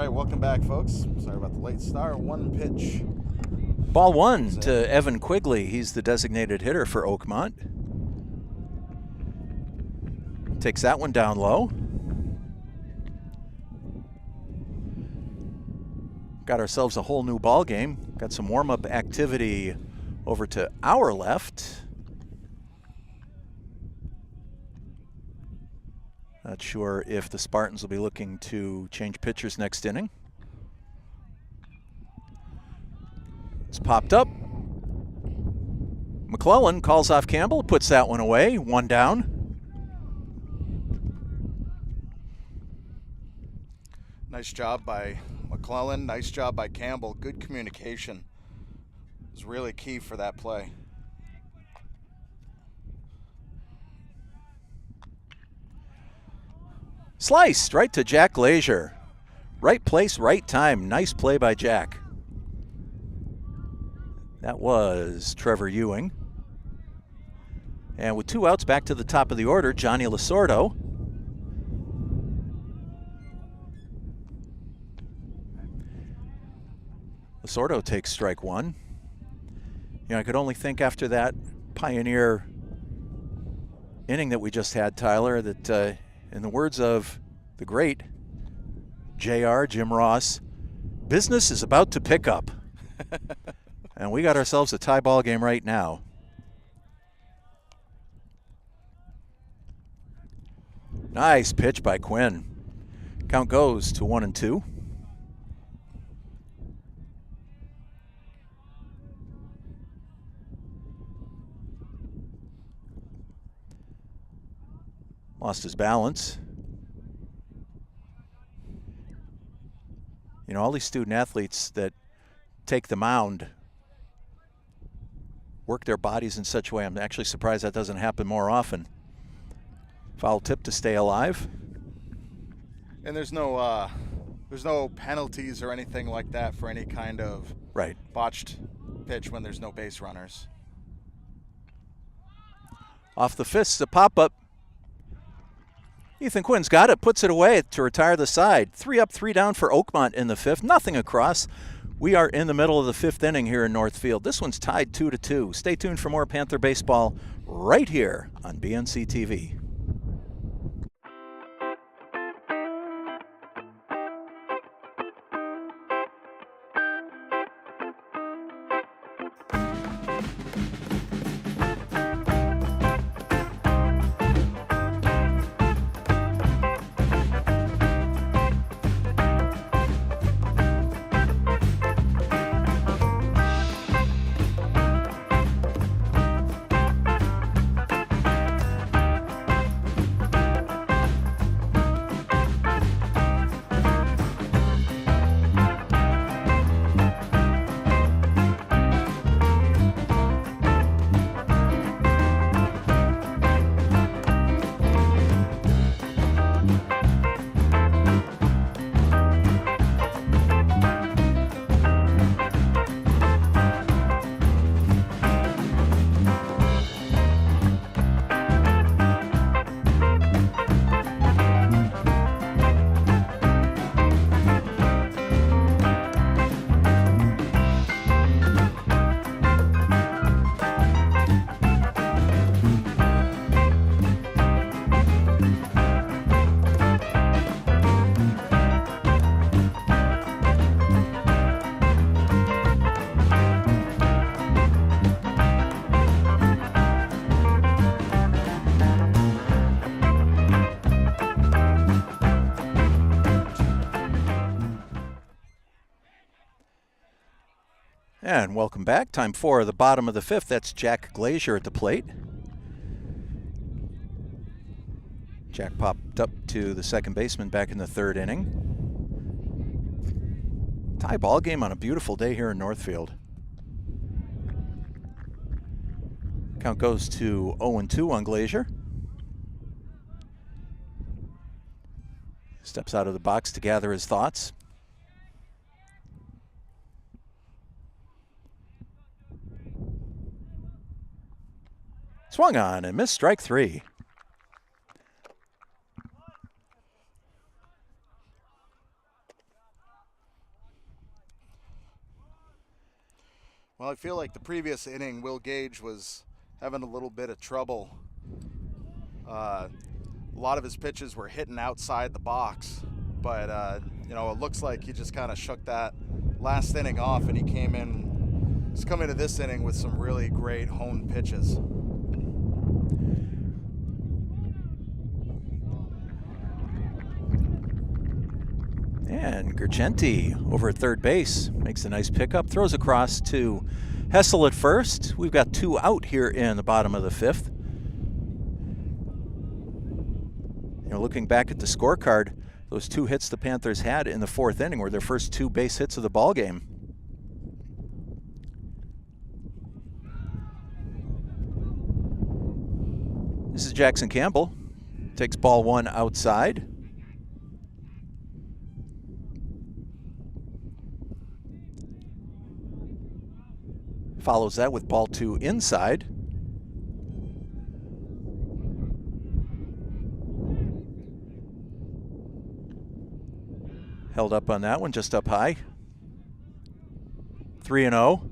Welcome back, folks. Sorry about the late start. 1 pitch. Ball 1 to Evan Quigley. He's the designated hitter for Oakmont. Takes that one down low. Got ourselves a whole new ball game. Got some warm-up activity over to our left. Not sure if the Spartans will be looking to change pitchers next inning. It's popped up. McClellan calls off Campbell, puts that one away, 1 down. Nice job by McClellan. Nice job by Campbell. Good communication is really key for that play. Sliced right to Jack Glazier. Right place, right time. Nice play by Jack. That was Trevor Ewing. And with 2 outs, back to the top of the order, Johnny Lasordo. Lasordo takes strike 1. You know, I could only think after that Pioneer inning that we just had, Tyler, that in the words of the great JR, Jim Ross, business is about to pick up. And we got ourselves a tie ball game right now. Nice pitch by Quinn. Count goes to 1-2. Lost his balance. You know, all these student athletes that take the mound work their bodies in such a way. I'm actually surprised that doesn't happen more often. Foul tip to stay alive. And there's no penalties or anything like that for any kind of botched pitch when there's no base runners. Off the fist, a pop-up. Ethan Quinn's got it, puts it away to retire the side. 3 up, 3 down for Oakmont in the 5th. Nothing across. We are in the middle of the 5th inning here in Northfield. This one's tied 2-2. Stay tuned for more Panther baseball right here on BNC TV. And welcome back. Time 4 of the bottom of the 5th. That's Jack Glazier at the plate. Jack popped up to the second baseman back in the 3rd inning. Tie ball game on a beautiful day here in Northfield. Count goes to 0-2 on Glazier. Steps out of the box to gather his thoughts. Swung on and missed, strike 3. Well, I feel like the previous inning, Will Gage was having a little bit of trouble. A lot of his pitches were hitting outside the box, but it looks like he just kind of shook that last inning off, and he's coming to this inning with some really great honed pitches. And Gergenti over at third base makes a nice pickup, throws across to Hessel at first. We've got 2 out here in the bottom of the 5th. Looking back at the scorecard, those 2 hits the Panthers had in the 4th inning were their first 2 base hits of the ball game. This is Jackson Campbell. Takes ball 1 outside. Follows that with ball 2 inside. Held up on that one, just up high. 3-0.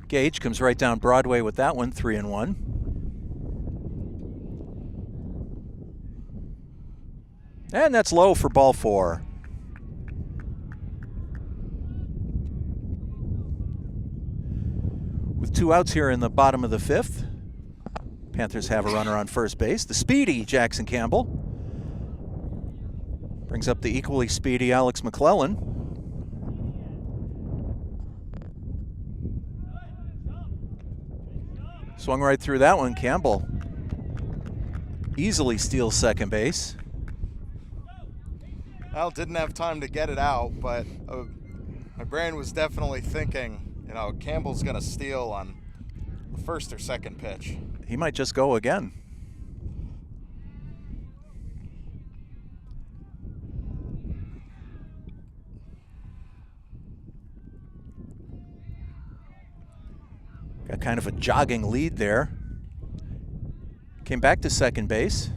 Gage comes right down Broadway with that one, 3-1. And that's low for ball 4. With 2 outs here in the bottom of the 5th, Panthers have a runner on first base. The speedy Jackson Campbell brings up the equally speedy Alex McClellan. Swung right through that one. Campbell easily steals second base. Well, didn't have time to get it out, but my brain was definitely thinking, Campbell's going to steal on the first or second pitch. He might just go again. Got kind of a jogging lead there. Came back to second base.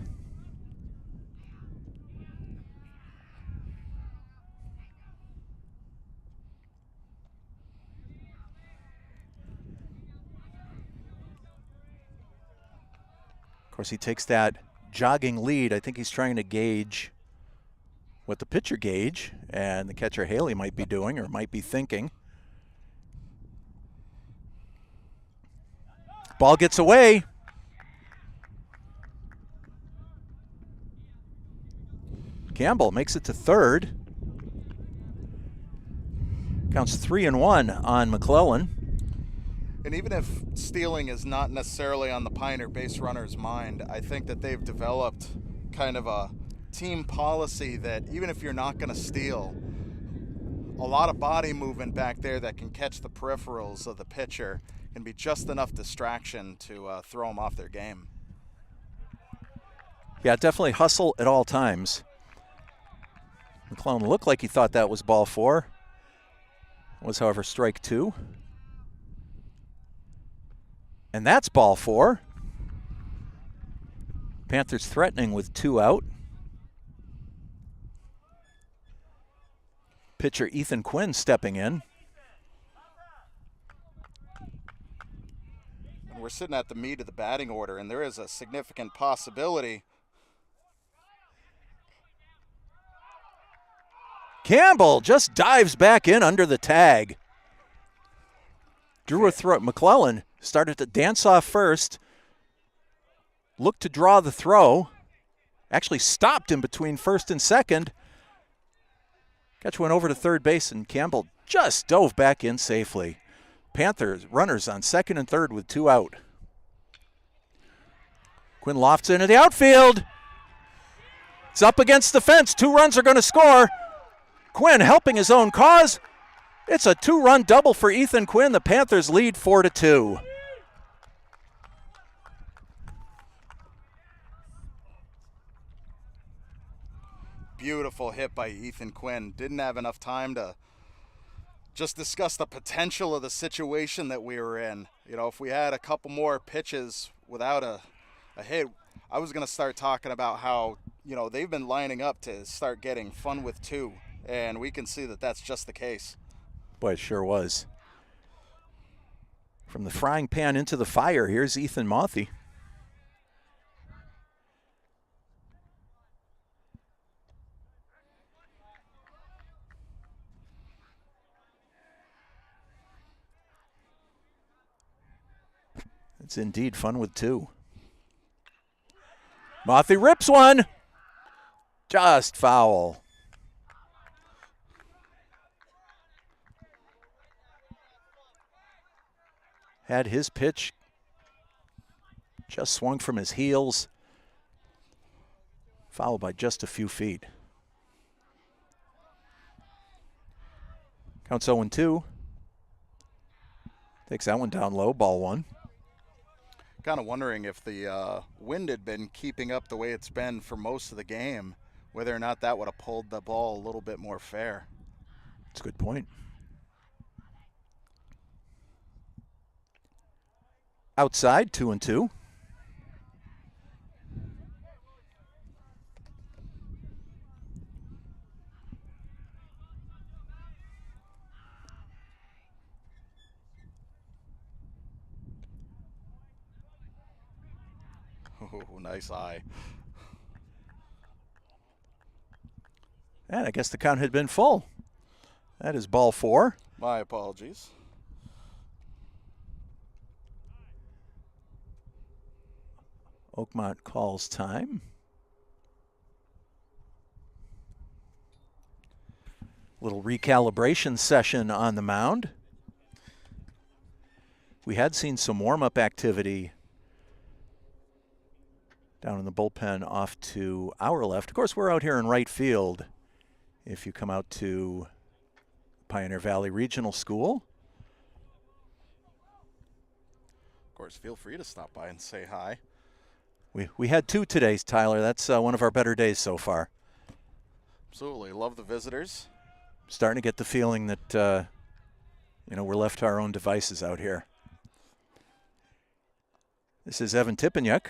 Of course, he takes that jogging lead. I think he's trying to gauge what the pitcher Gage and the catcher Haley might be doing or might be thinking. Ball gets away. Campbell makes it to third. Counts 3-1 on McClellan. And even if stealing is not necessarily on the Pioneer base runner's mind, I think that they've developed kind of a team policy that even if you're not going to steal, a lot of body movement back there that can catch the peripherals of the pitcher can be just enough distraction to throw them off their game. Yeah, definitely hustle at all times. McClellan looked like he thought that was ball 4. It was, however, strike 2. And that's ball 4. Panthers threatening with 2 out. Pitcher Ethan Quinn stepping in. And we're sitting at the meat of the batting order, and there is a significant possibility. Campbell just dives back in under the tag. Drew a throw. McClellan started to dance off first. looked to draw the throw. Actually stopped in between first and second. Catch went over to third base, and Campbell just dove back in safely. Panthers runners on second and third with 2 out. Quinn lofts into the outfield. It's up against the fence. 2 runs are going to score. Quinn helping his own cause. It's a 2-run double for Ethan Quinn. The Panthers lead 4-2. Beautiful hit by Ethan Quinn. Didn't have enough time to just discuss the potential of the situation that we were in. You know, if we had a couple more pitches without a hit, I was going to start talking about how, you know, they've been lining up to start getting fun with 2, and we can see that that's just the case. Boy, it sure was. From the frying pan into the fire, here's Ethan Mothy. It's indeed fun with 2. Mothy rips one. Just foul. Had his pitch just swung from his heels. Foul by just a few feet. Counts 0-2. Takes that one down low, ball 1. Kind of wondering if the wind had been keeping up the way it's been for most of the game, whether or not that would have pulled the ball a little bit more fair. That's a good point. Outside, 2-2. Oh, nice eye. And I guess the count had been full. That is ball 4. My apologies. Oakmont calls time. Little recalibration session on the mound. We had seen some warm-up activity down in the bullpen off to our left. Of course, we're out here in right field. If you come out to Pioneer Valley Regional School. Of course, feel free to stop by and say hi. We had 2 today, Tyler. That's one of our better days so far. Absolutely. Love the visitors. Starting to get the feeling that, we're left to our own devices out here. This is Evan Tipeniuk.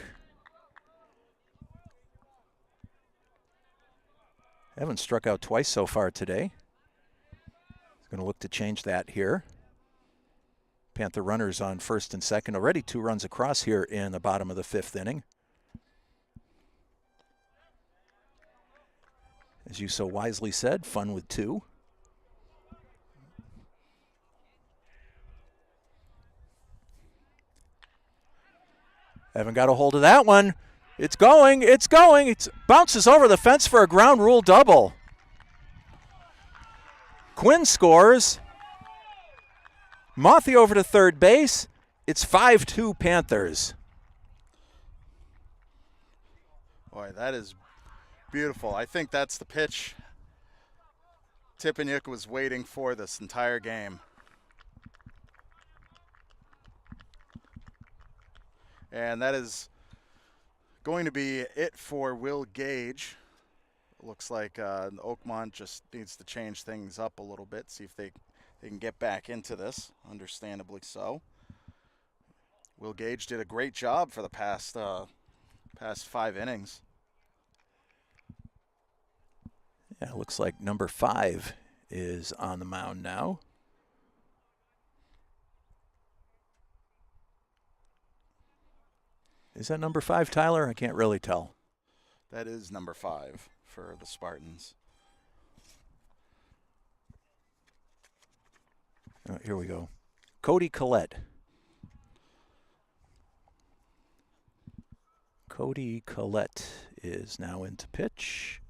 Evan struck out twice so far today. He's going to look to change that here. Panther runners on first and second. Already 2 runs across here in the bottom of the 5th inning. As you so wisely said, fun with 2. Evan got a hold of that one. It's going. It bounces over the fence for a ground rule double. Quinn scores. Mothy over to third base. It's 5-2 Panthers. Boy, that is beautiful. I think that's the pitch Tipeniuk was waiting for this entire game. And that is going to be it for Will Gage. Looks like Oakmont just needs to change things up a little bit, see if they can get back into this, understandably so. Will Gage did a great job for the past 5 innings. Yeah, it looks like number 5 is on the mound now. Is that number 5, Tyler? I can't really tell. That is number 5 for the Spartans. Oh, here we go. Cody Collette. Cody Collette is now into pitch.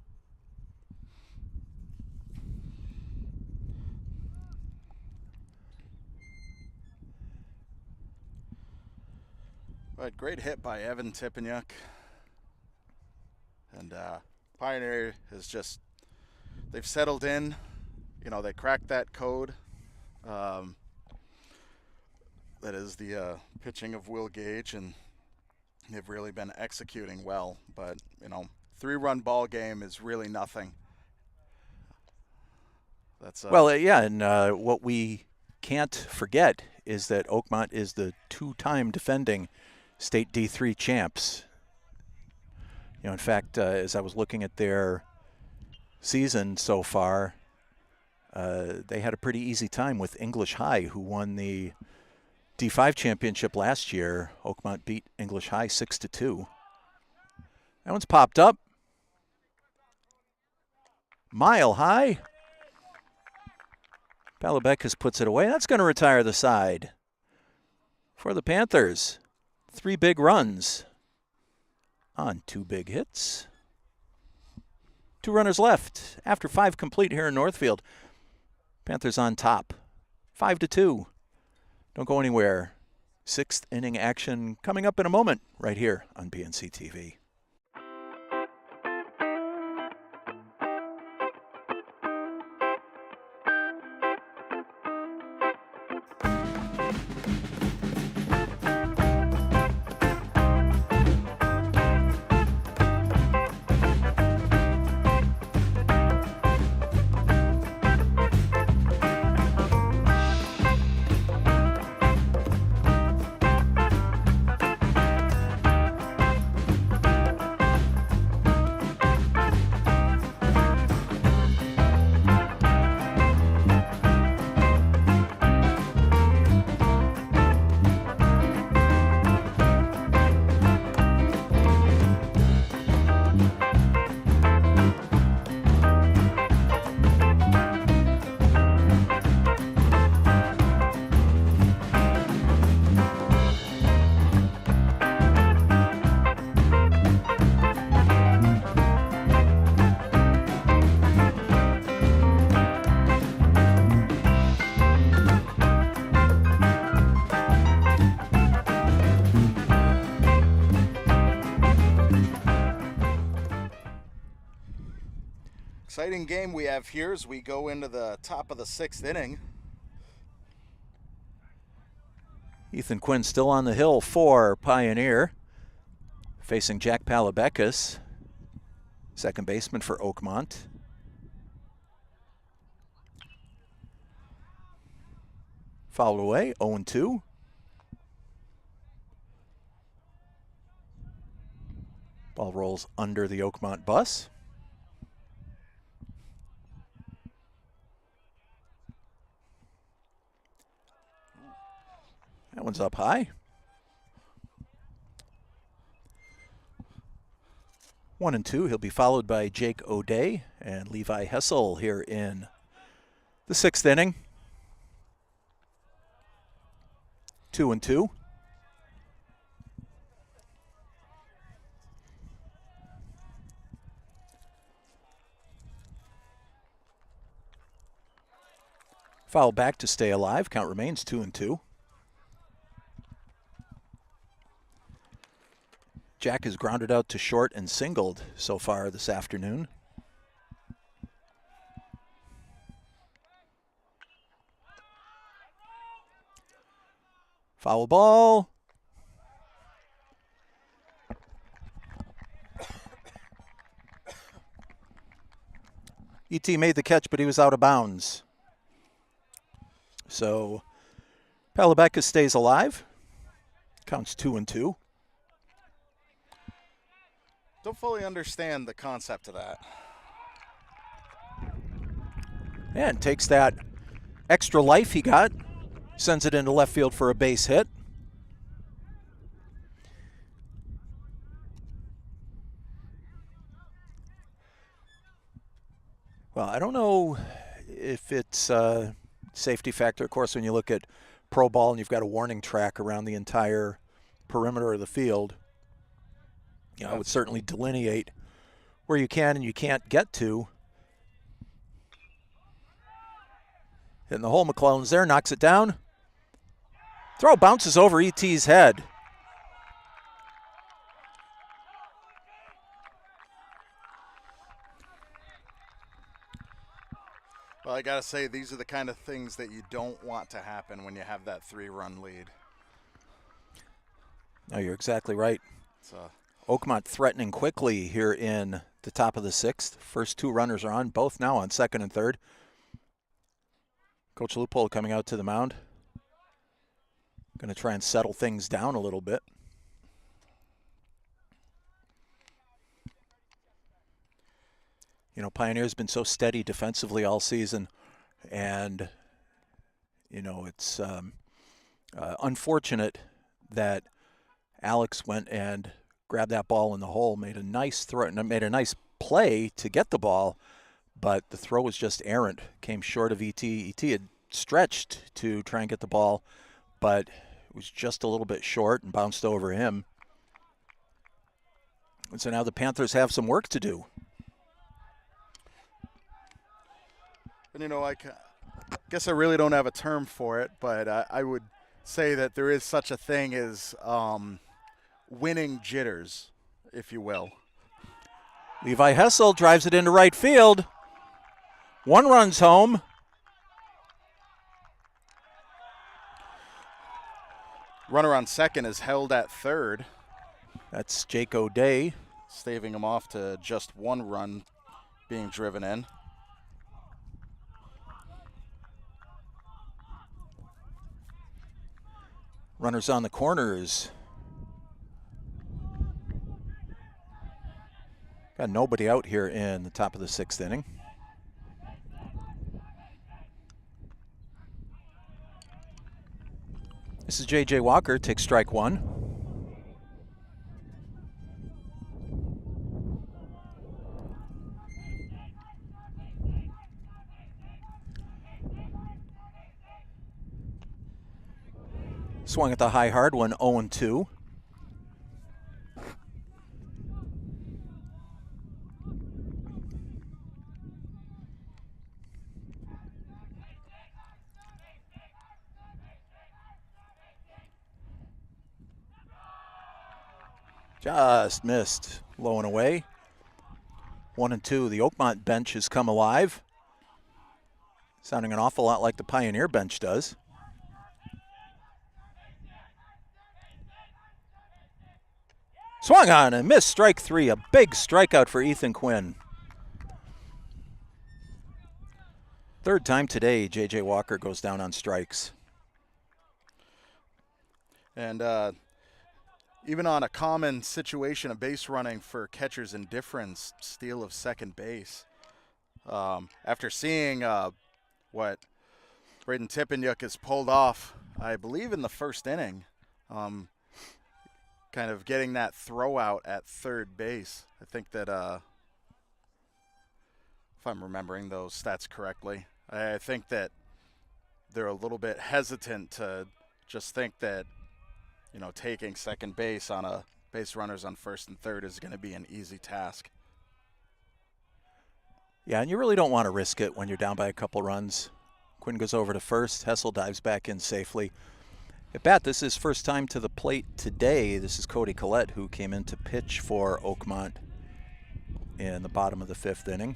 But great hit by Evan Tipeniuk. And Pioneer has just, they've settled in. You know, they cracked that code. That is the pitching of Will Gage, and they've really been executing well. But, you know, 3-run ball game is really nothing. That's well, yeah, and what we can't forget is that Oakmont is the 2-time defending state D3 champs. You know, in fact, as I was looking at their season so far, they had a pretty easy time with English High, who won the D5 championship last year. Oakmont beat English High 6-2. That one's popped up. Mile high. Palabekis puts it away. That's going to retire the side for the Panthers. 3 big runs on 2 big hits. 2 runners left after 5 complete here in Northfield. Panthers on top, 5-2. Don't go anywhere. 6th inning action coming up in a moment right here on BNC TV. Exciting game we have here as we go into the top of the 6th inning. Ethan Quinn still on the hill for Pioneer, facing Jack Palabekis, second baseman for Oakmont. Fouled away, 0-2. Ball rolls under the Oakmont bus. That one's up high. 1-2. He'll be followed by Jake O'Day and Levi Hessel here in the 6th inning. 2-2. Foul back to stay alive. Count remains 2-2. Jack has grounded out to short and singled so far this afternoon. Foul ball. ET made the catch, but he was out of bounds. So Palabekis stays alive. Counts 2-2. Don't fully understand the concept of that. And takes that extra life he got, sends it into left field for a base hit. Well, I don't know if it's a safety factor. Of course, when you look at pro ball and you've got a warning track around the entire perimeter of the field, I would certainly delineate where you can and you can't get to. Hitting the hole, McClellan's there, knocks it down. Throw bounces over E.T.'s head. Well, I gotta say, these are the kind of things that you don't want to happen when you have that 3-run lead. No, you're exactly right. So, Oakmont threatening quickly here in the top of the 6th. First 2 runners are on, both now on 2nd and 3rd. Coach Loophole coming out to the mound. Going to try and settle things down a little bit. Pioneer's been so steady defensively all season, and, it's unfortunate that Alex went and grabbed that ball in the hole, made a nice throw, made a nice play to get the ball, but the throw was just errant, came short of E.T. E.T. had stretched to try and get the ball, but it was just a little bit short and bounced over him. And so now the Panthers have some work to do. and I guess I really don't have a term for it, but I would say that there is such a thing as winning jitters, if you will. Levi Hessel drives it into right field. 1 run's home. Runner on second is held at third. That's Jake O'Day. Staving him off to just 1 run being driven in. Runners on the corners. Got nobody out here in the top of the 6th inning. This is J.J. Walker, takes strike 1. Swung at the high hard one, 0-2. Just missed, low and away. 1-2, the Oakmont bench has come alive. Sounding an awful lot like the Pioneer bench does. Swung on and missed, strike 3. A big strikeout for Ethan Quinn. 3rd time today, J.J. Walker goes down on strikes. And even on a common situation of base running for catcher's indifference, steal of second base. After seeing what Braden Tippanyuk has pulled off, I believe in the 1st inning, kind of getting that throw out at third base. I think that, if I'm remembering those stats correctly, I think that they're a little bit hesitant to just think that, taking second base on a base runners on 1st and 3rd is going to be an easy task. Yeah, and you really don't want to risk it when you're down by a couple runs. Quinn goes over to 1st. Hessel dives back in safely. At bat, this is first time to the plate today. This is Cody Collette, who came in to pitch for Oakmont in the bottom of the 5th inning.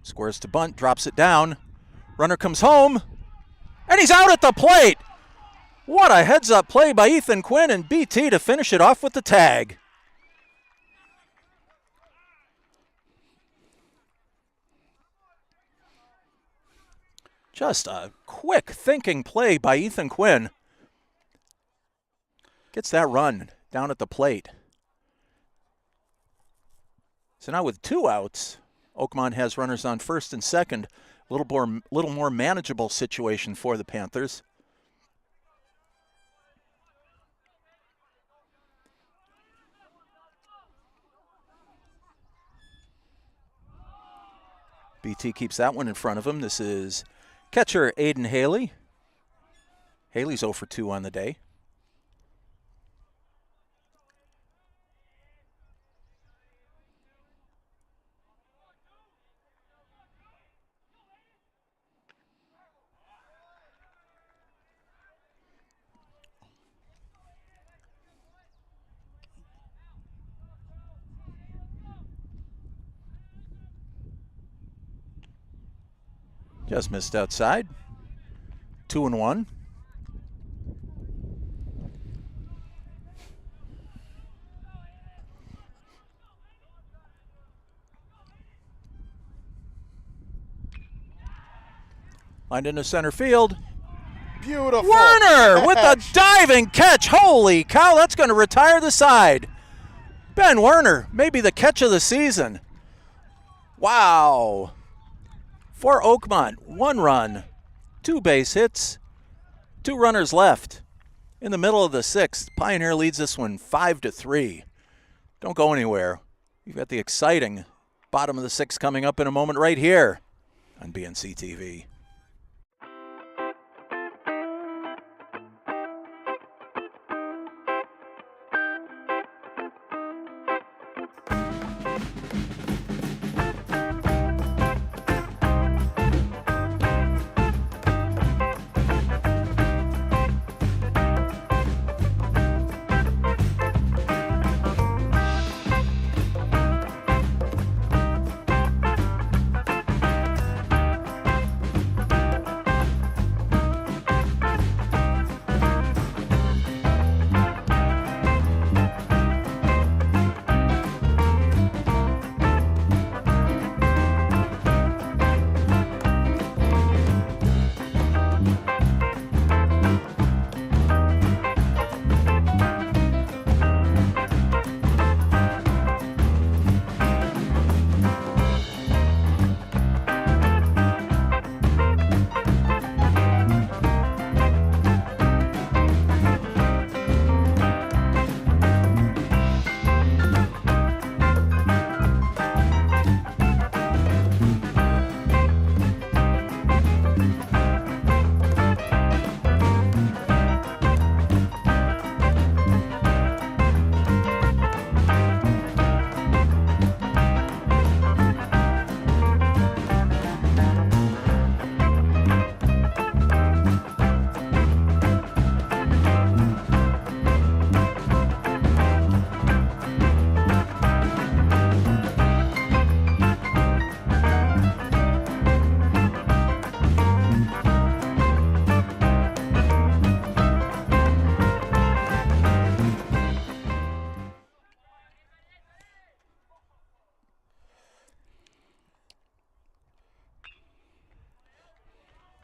Squares to bunt, drops it down. Runner comes home, and he's out at the plate. What a heads-up play by Ethan Quinn and BT to finish it off with the tag. Just a quick thinking play by Ethan Quinn. Gets that run down at the plate. So now with 2 outs, Oakmont has runners on 1st and 2nd. A little more manageable situation for the Panthers. BT keeps that one in front of him. This is catcher Aiden Haley. Haley's 0 for 2 on the day. Just missed outside. 2-1. Lined into center field. Beautiful. Werner with a diving catch. Holy cow, that's going to retire the side. Ben Werner, maybe the catch of the season. Wow. For Oakmont, 1 run, 2 base hits, 2 runners left. In the middle of the 6th, Pioneer leads this one 5-3. Don't go anywhere. You've got the exciting bottom of the 6th coming up in a moment right here on BNC TV.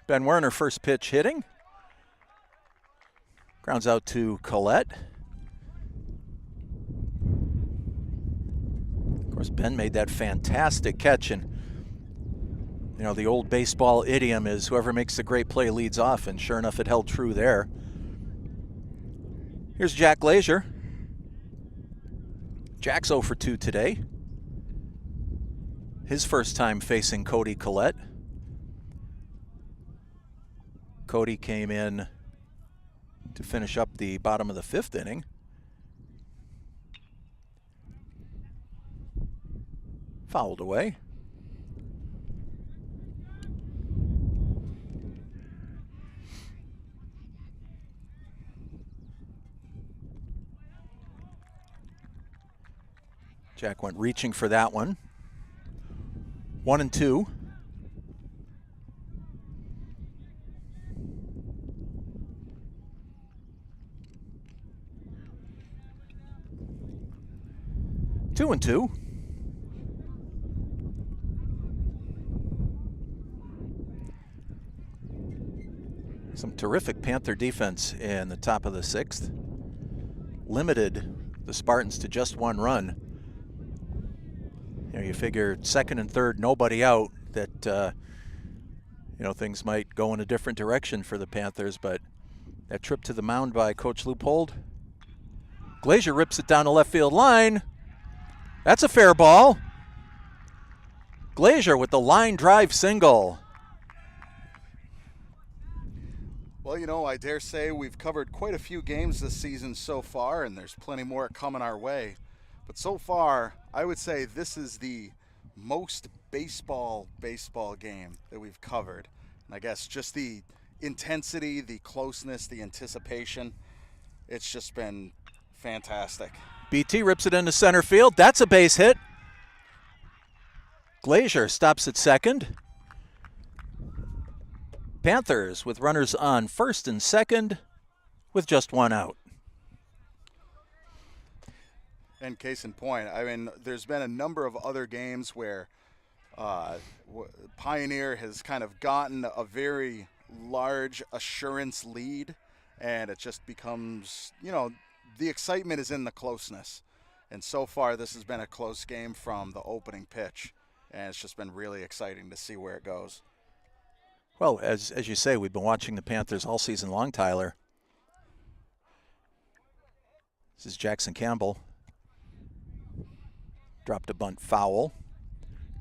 Ben Werner, first pitch hitting. Grounds out to Collette. Of course, Ben made that fantastic catch, and you know, the old baseball idiom is whoever makes the great play leads off, and sure enough, it held true there. Here's Jack Glazier. Jack's 0 for 2 today. His first time facing Cody Collette. Cody came in to finish up the bottom of the 5th inning. Fouled away. Jack went reaching for that one. 1-2. Two and two. Some terrific Panther defense in the top of the 6th. Limited the Spartans to just 1 run. You know, you figure 2nd and 3rd, nobody out, that you know, things might go in a different direction for the Panthers, but that trip to the mound by Coach Leupold. Glazier rips it down the left field line. That's a fair ball. Glazier with the line drive single. Well, you know, I dare say we've covered quite a few games this season so far, and there's plenty more coming our way. But so far, I would say this is the most baseball game that we've covered. And I guess just the intensity, the closeness, the anticipation, it's just been fantastic. BT rips it into center field. That's a base hit. Glazier stops at second. Panthers with runners on first and second with just one out. And case in point, I mean, there's been a number of other games where Pioneer has kind of gotten a very large assurance lead, and it just becomes, the excitement is in the closeness. And so far, this has been a close game from the opening pitch, and it's just been really exciting to see where it goes. Well, as you say, we've been watching the Panthers all season long, Tyler. This is Jackson Campbell. Dropped a bunt foul.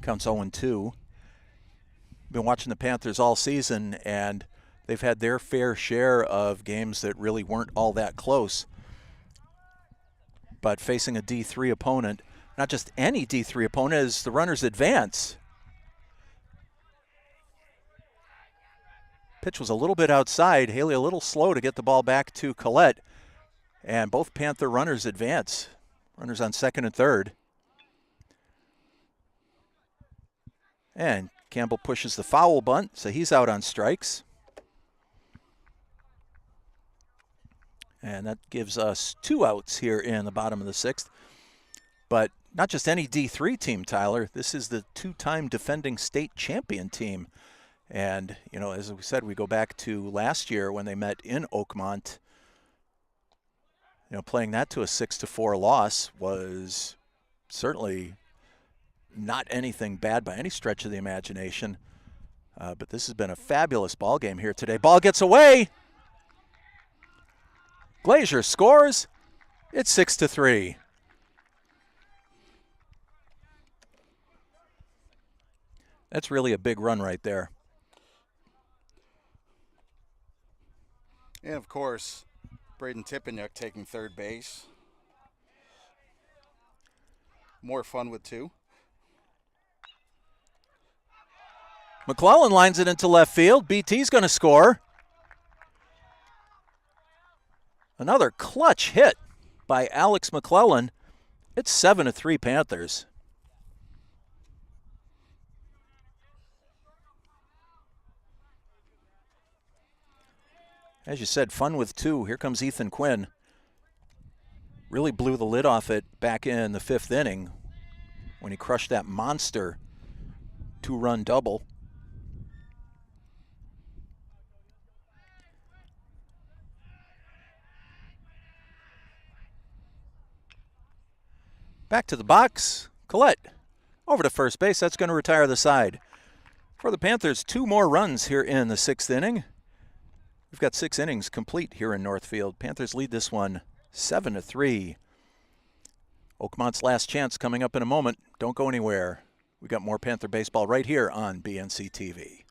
Counts 0-2. Been watching the Panthers all season, and they've had their fair share of games that really weren't all that close. But facing a D3 opponent, not just any D3 opponent, as the runners advance. Pitch was a little bit outside. Haley a little slow to get the ball back to Collette. And both Panther runners advance. Runners on second and third. And Campbell pushes the foul bunt, so he's out on strikes. And that gives us 2 outs here in the bottom of the 6th. But not just any D3 team, Tyler. This is the 2-time defending state champion team. And, as we said, we go back to last year when they met in Oakmont. Playing that to a 6-4 loss was certainly not anything bad by any stretch of the imagination. But this has been a fabulous ball game here today. Ball gets away. Glazier scores. It's 6-3. That's really a big run right there. And, of course, Braden Tippanyuk taking third base. More fun with 2. McClellan lines it into left field. BT's going to score. Another clutch hit by Alex McClellan. It's 7-3 Panthers. As you said, fun with 2. Here comes Ethan Quinn. Really blew the lid off it back in the 5th inning when he crushed that monster 2-run double. Back to the box. Collette over to first base. That's going to retire the side. For the Panthers, 2 more runs here in the 6th inning. We've got 6 innings complete here in Northfield. Panthers lead this one 7-3. Oakmont's last chance coming up in a moment. Don't go anywhere. We got more Panther baseball right here on BNC TV.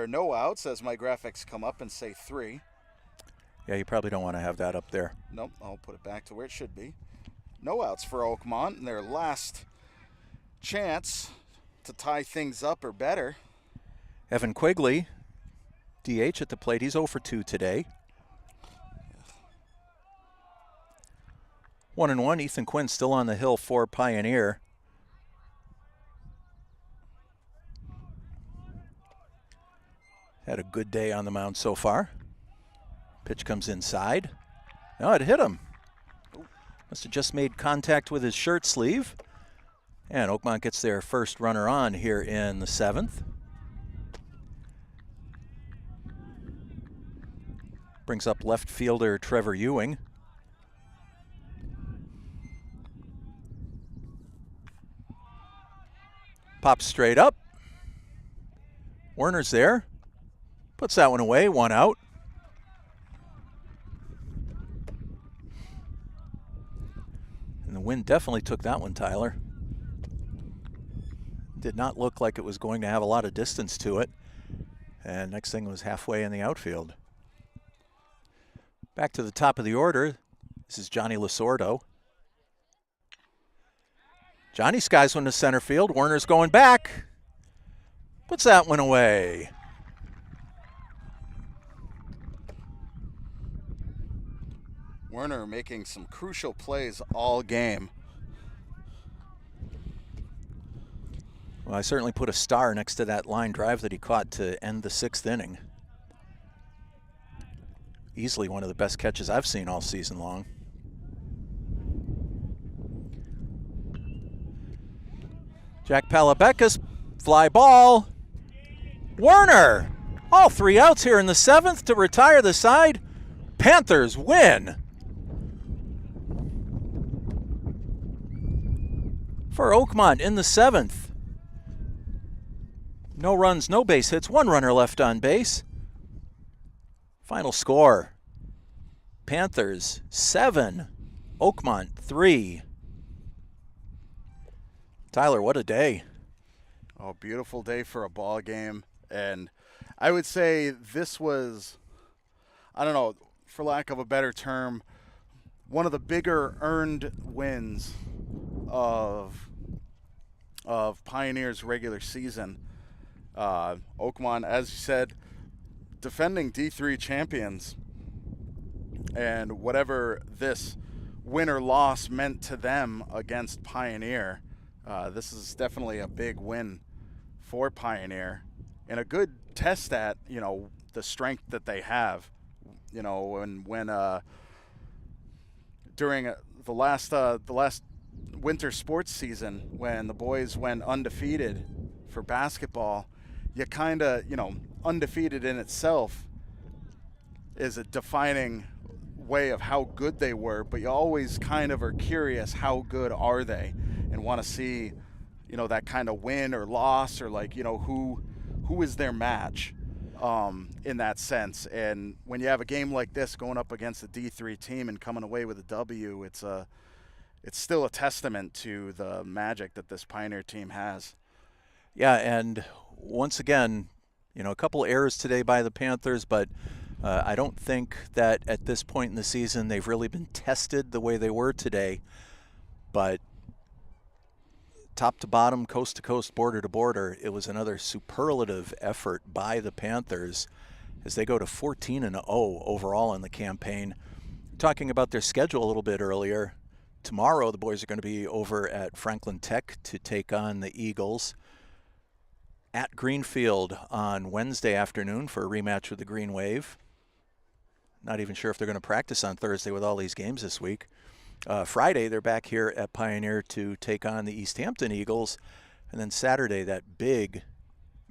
are no outs as my graphics come up and say 3. Yeah, you probably don't want to have that up there. Nope, I'll put it back to where it should be. No outs for Oakmont in their last chance to tie things up or better. Evan Quigley, DH at the plate. He's 0 for 2 today. 1-1. Ethan Quinn still on the hill for Pioneer. Had a good day on the mound so far. Pitch comes inside. No, it hit him. Must have just made contact with his shirt sleeve. And Oakmont gets their first runner on here in the 7th. Brings up left fielder Trevor Ewing. Pops straight up. Werner's there. Puts that one away, 1 out. And the wind definitely took that one, Tyler. Did not look like it was going to have a lot of distance to it. And next thing was halfway in the outfield. Back to the top of the order. This is Johnny Lasordo. Johnny skies one to center field. Werner's going back. Puts that one away. Werner making some crucial plays all game. Well, I certainly put a star next to that line drive that he caught to end the 6th inning. Easily one of the best catches I've seen all season long. Jack Palabekis, fly ball. Werner! All 3 outs here in the 7th to retire the side. Panthers win. For Oakmont in the 7th. No runs, no base hits, 1 runner left on base. Final score, Panthers 7, Oakmont 3. Tyler, what a day. Oh, beautiful day for a ball game. And I would say this was, I don't know, for lack of a better term, one of the bigger earned wins of Pioneer's regular season. Oakmont, as you said, defending D3 champions, and whatever this win or loss meant to them against Pioneer, this is definitely a big win for Pioneer and a good test at, you know, the strength that they have, you know, when during the last winter sports season, when the boys went undefeated for basketball, you kind of, you know, undefeated in itself is a defining way of how good they were, but you always kind of are curious, how good are they, and want to see, you know, that kind of win or loss, or like, you know, who is their match in that sense. And when you have a game like this going up against a D3 team and coming away with a W, it's still a testament to the magic that this Pioneer team has. Yeah, and once again, you know, a couple errors today by the Panthers, but I don't think that at this point in the season they've really been tested the way they were today. But top to bottom, coast to coast, border to border, it was another superlative effort by the Panthers as they go to 14-0 overall in the campaign. Talking about their schedule a little bit earlier, tomorrow the boys are going to be over at Franklin Tech to take on the Eagles. At Greenfield on Wednesday afternoon for a rematch with the Green Wave. Not even sure if they're going to practice on Thursday with all these games this week. Friday, they're back here at Pioneer to take on the East Hampton Eagles. And then Saturday, that big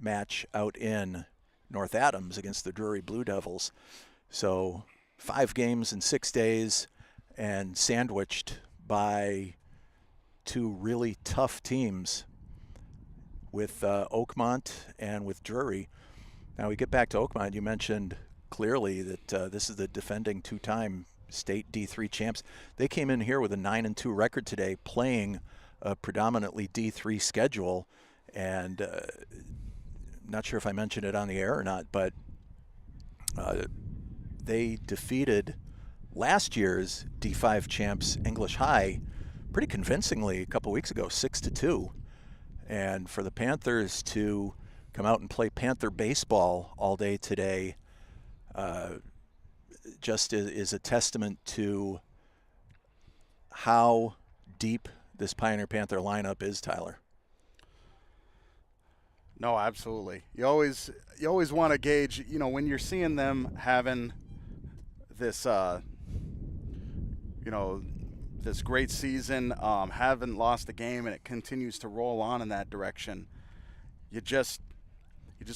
match out in North Adams against the Drury Blue Devils. So 5 games in 6 days and sandwiched by 2 really tough teams with Oakmont and with Drury. Now we get back to Oakmont. You mentioned clearly that this is the defending 2-time state D3 champs. They came in here with a 9-2 record today, playing a predominantly D3 schedule, and not sure if I mentioned it on the air or not, but they defeated last year's D5 champs English High pretty convincingly a couple weeks ago, 6-2. And for the Panthers to come out and play Panther baseball all day today just is a testament to how deep this Pioneer Panther lineup is, Tyler. No, absolutely. You always want to gauge, when you're seeing them having this, this great season, haven't lost a game, and it continues to roll on in that direction. You just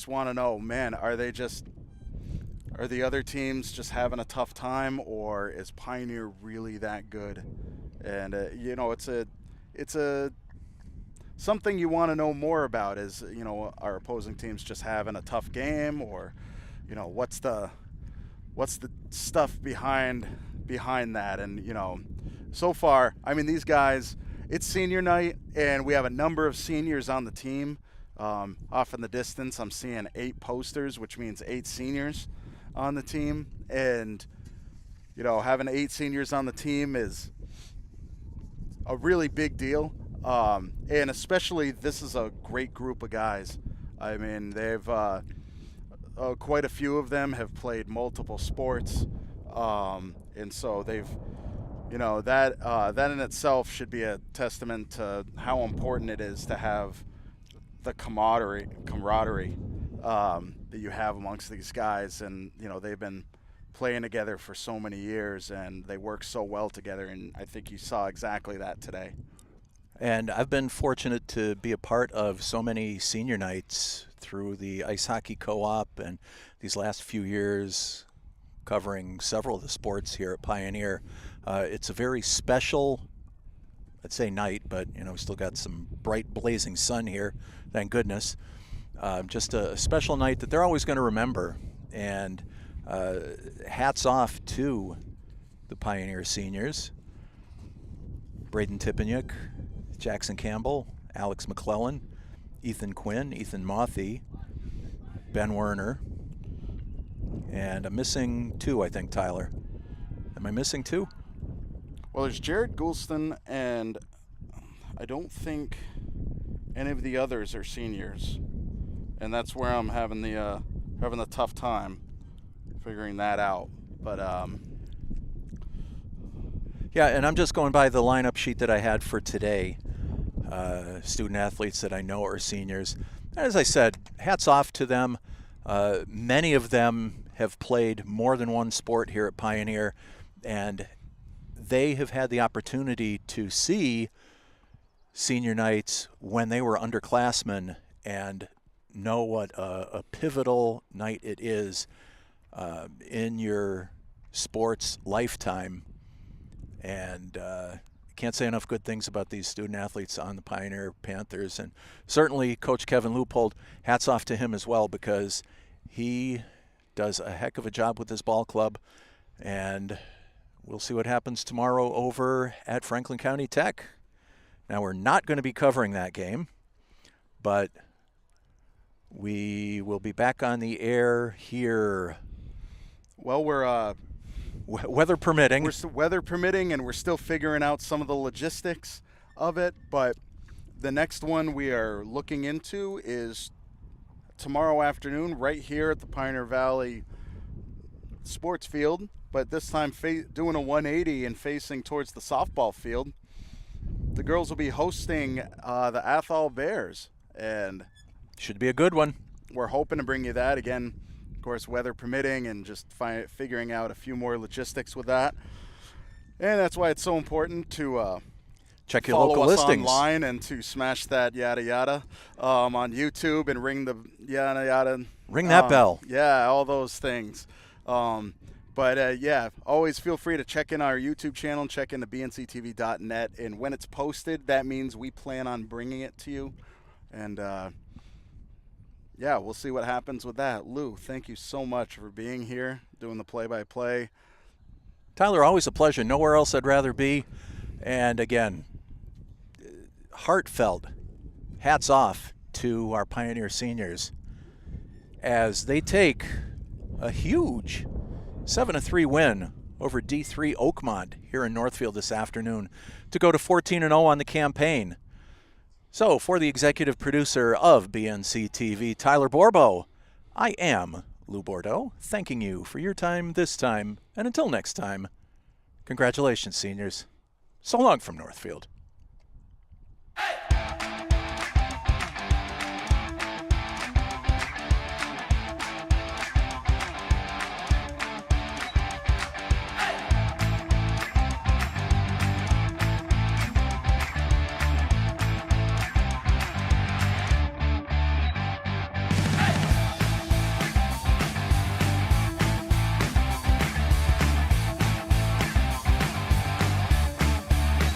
want to know, man, are the other teams just having a tough time, or is Pioneer really that good? And it's a something you want to know more about. Is our opposing teams just having a tough game, or what's the stuff behind that? And so far, I mean, these guys, it's senior night, and we have a number of seniors on the team. Off in the distance, I'm seeing 8 posters, which means 8 seniors on the team. And, having 8 seniors on the team is a really big deal. And especially, this is a great group of guys. I mean, they've quite a few of them have played multiple sports. And so they've, that in itself should be a testament to how important it is to have the camaraderie that you have amongst these guys. And they've been playing together for so many years, and they work so well together, and I think you saw exactly that today. And I've been fortunate to be a part of so many senior nights through the ice hockey co-op, and these last few years covering several of the sports here at Pioneer. It's a very special, I'd say, night, but we still got some bright blazing sun here, thank goodness. Just a special night that they're always going to remember. And hats off to the Pioneer seniors: Braden Tipeniuk, Jackson Campbell, Alex McClellan, Ethan Quinn, Ethan Mothy, Ben Werner, and I'm missing 2, I think, Tyler. Am I missing 2? Well, there's Jared Goulston, and I don't think any of the others are seniors, and that's where I'm having the tough time figuring that out. But yeah, and I'm just going by the lineup sheet that I had for today. Student athletes that I know are seniors. As I said, hats off to them. Many of them have played more than one sport here at Pioneer, and they have had the opportunity to see senior nights when they were underclassmen and know what a pivotal night it is in your sports lifetime. And can't say enough good things about these student athletes on the Pioneer Panthers. And certainly Coach Kevin Leupold, hats off to him as well, because he does a heck of a job with his ball club. And we'll see what happens tomorrow over at Franklin County Tech. Now, we're not going to be covering that game, but we will be back on the air here. Well, we're weather permitting. Weather permitting, and we're still figuring out some of the logistics of it. But the next one we are looking into is tomorrow afternoon right here at the Pioneer Valley Sports Field, but this time doing a 180 and facing towards the softball field. The girls will be hosting the Athol Bears, and should be a good one. We're hoping to bring you that again. Of course, weather permitting, and just figuring out a few more logistics with that. And that's why it's so important to check your follow local us listings online, and to smash that yada yada on YouTube, and ring the yada yada. Ring that bell. Yeah, all those things. But yeah, always feel free to check in our YouTube channel, check into bnctv.net. And when it's posted, that means we plan on bringing it to you. And yeah, we'll see what happens with that. Lou, thank you so much for being here, doing the play-by-play. Tyler, always a pleasure. Nowhere else I'd rather be. And again, heartfelt hats off to our Pioneer seniors. as they take a huge 7-3 win over D3 Oakmont here in Northfield this afternoon to go to 14-0 on the campaign. So, for the executive producer of BNC TV, Tyler Borbo, I am Lou Bordeaux, thanking you for your time this time, and until next time, congratulations, seniors. So long from Northfield.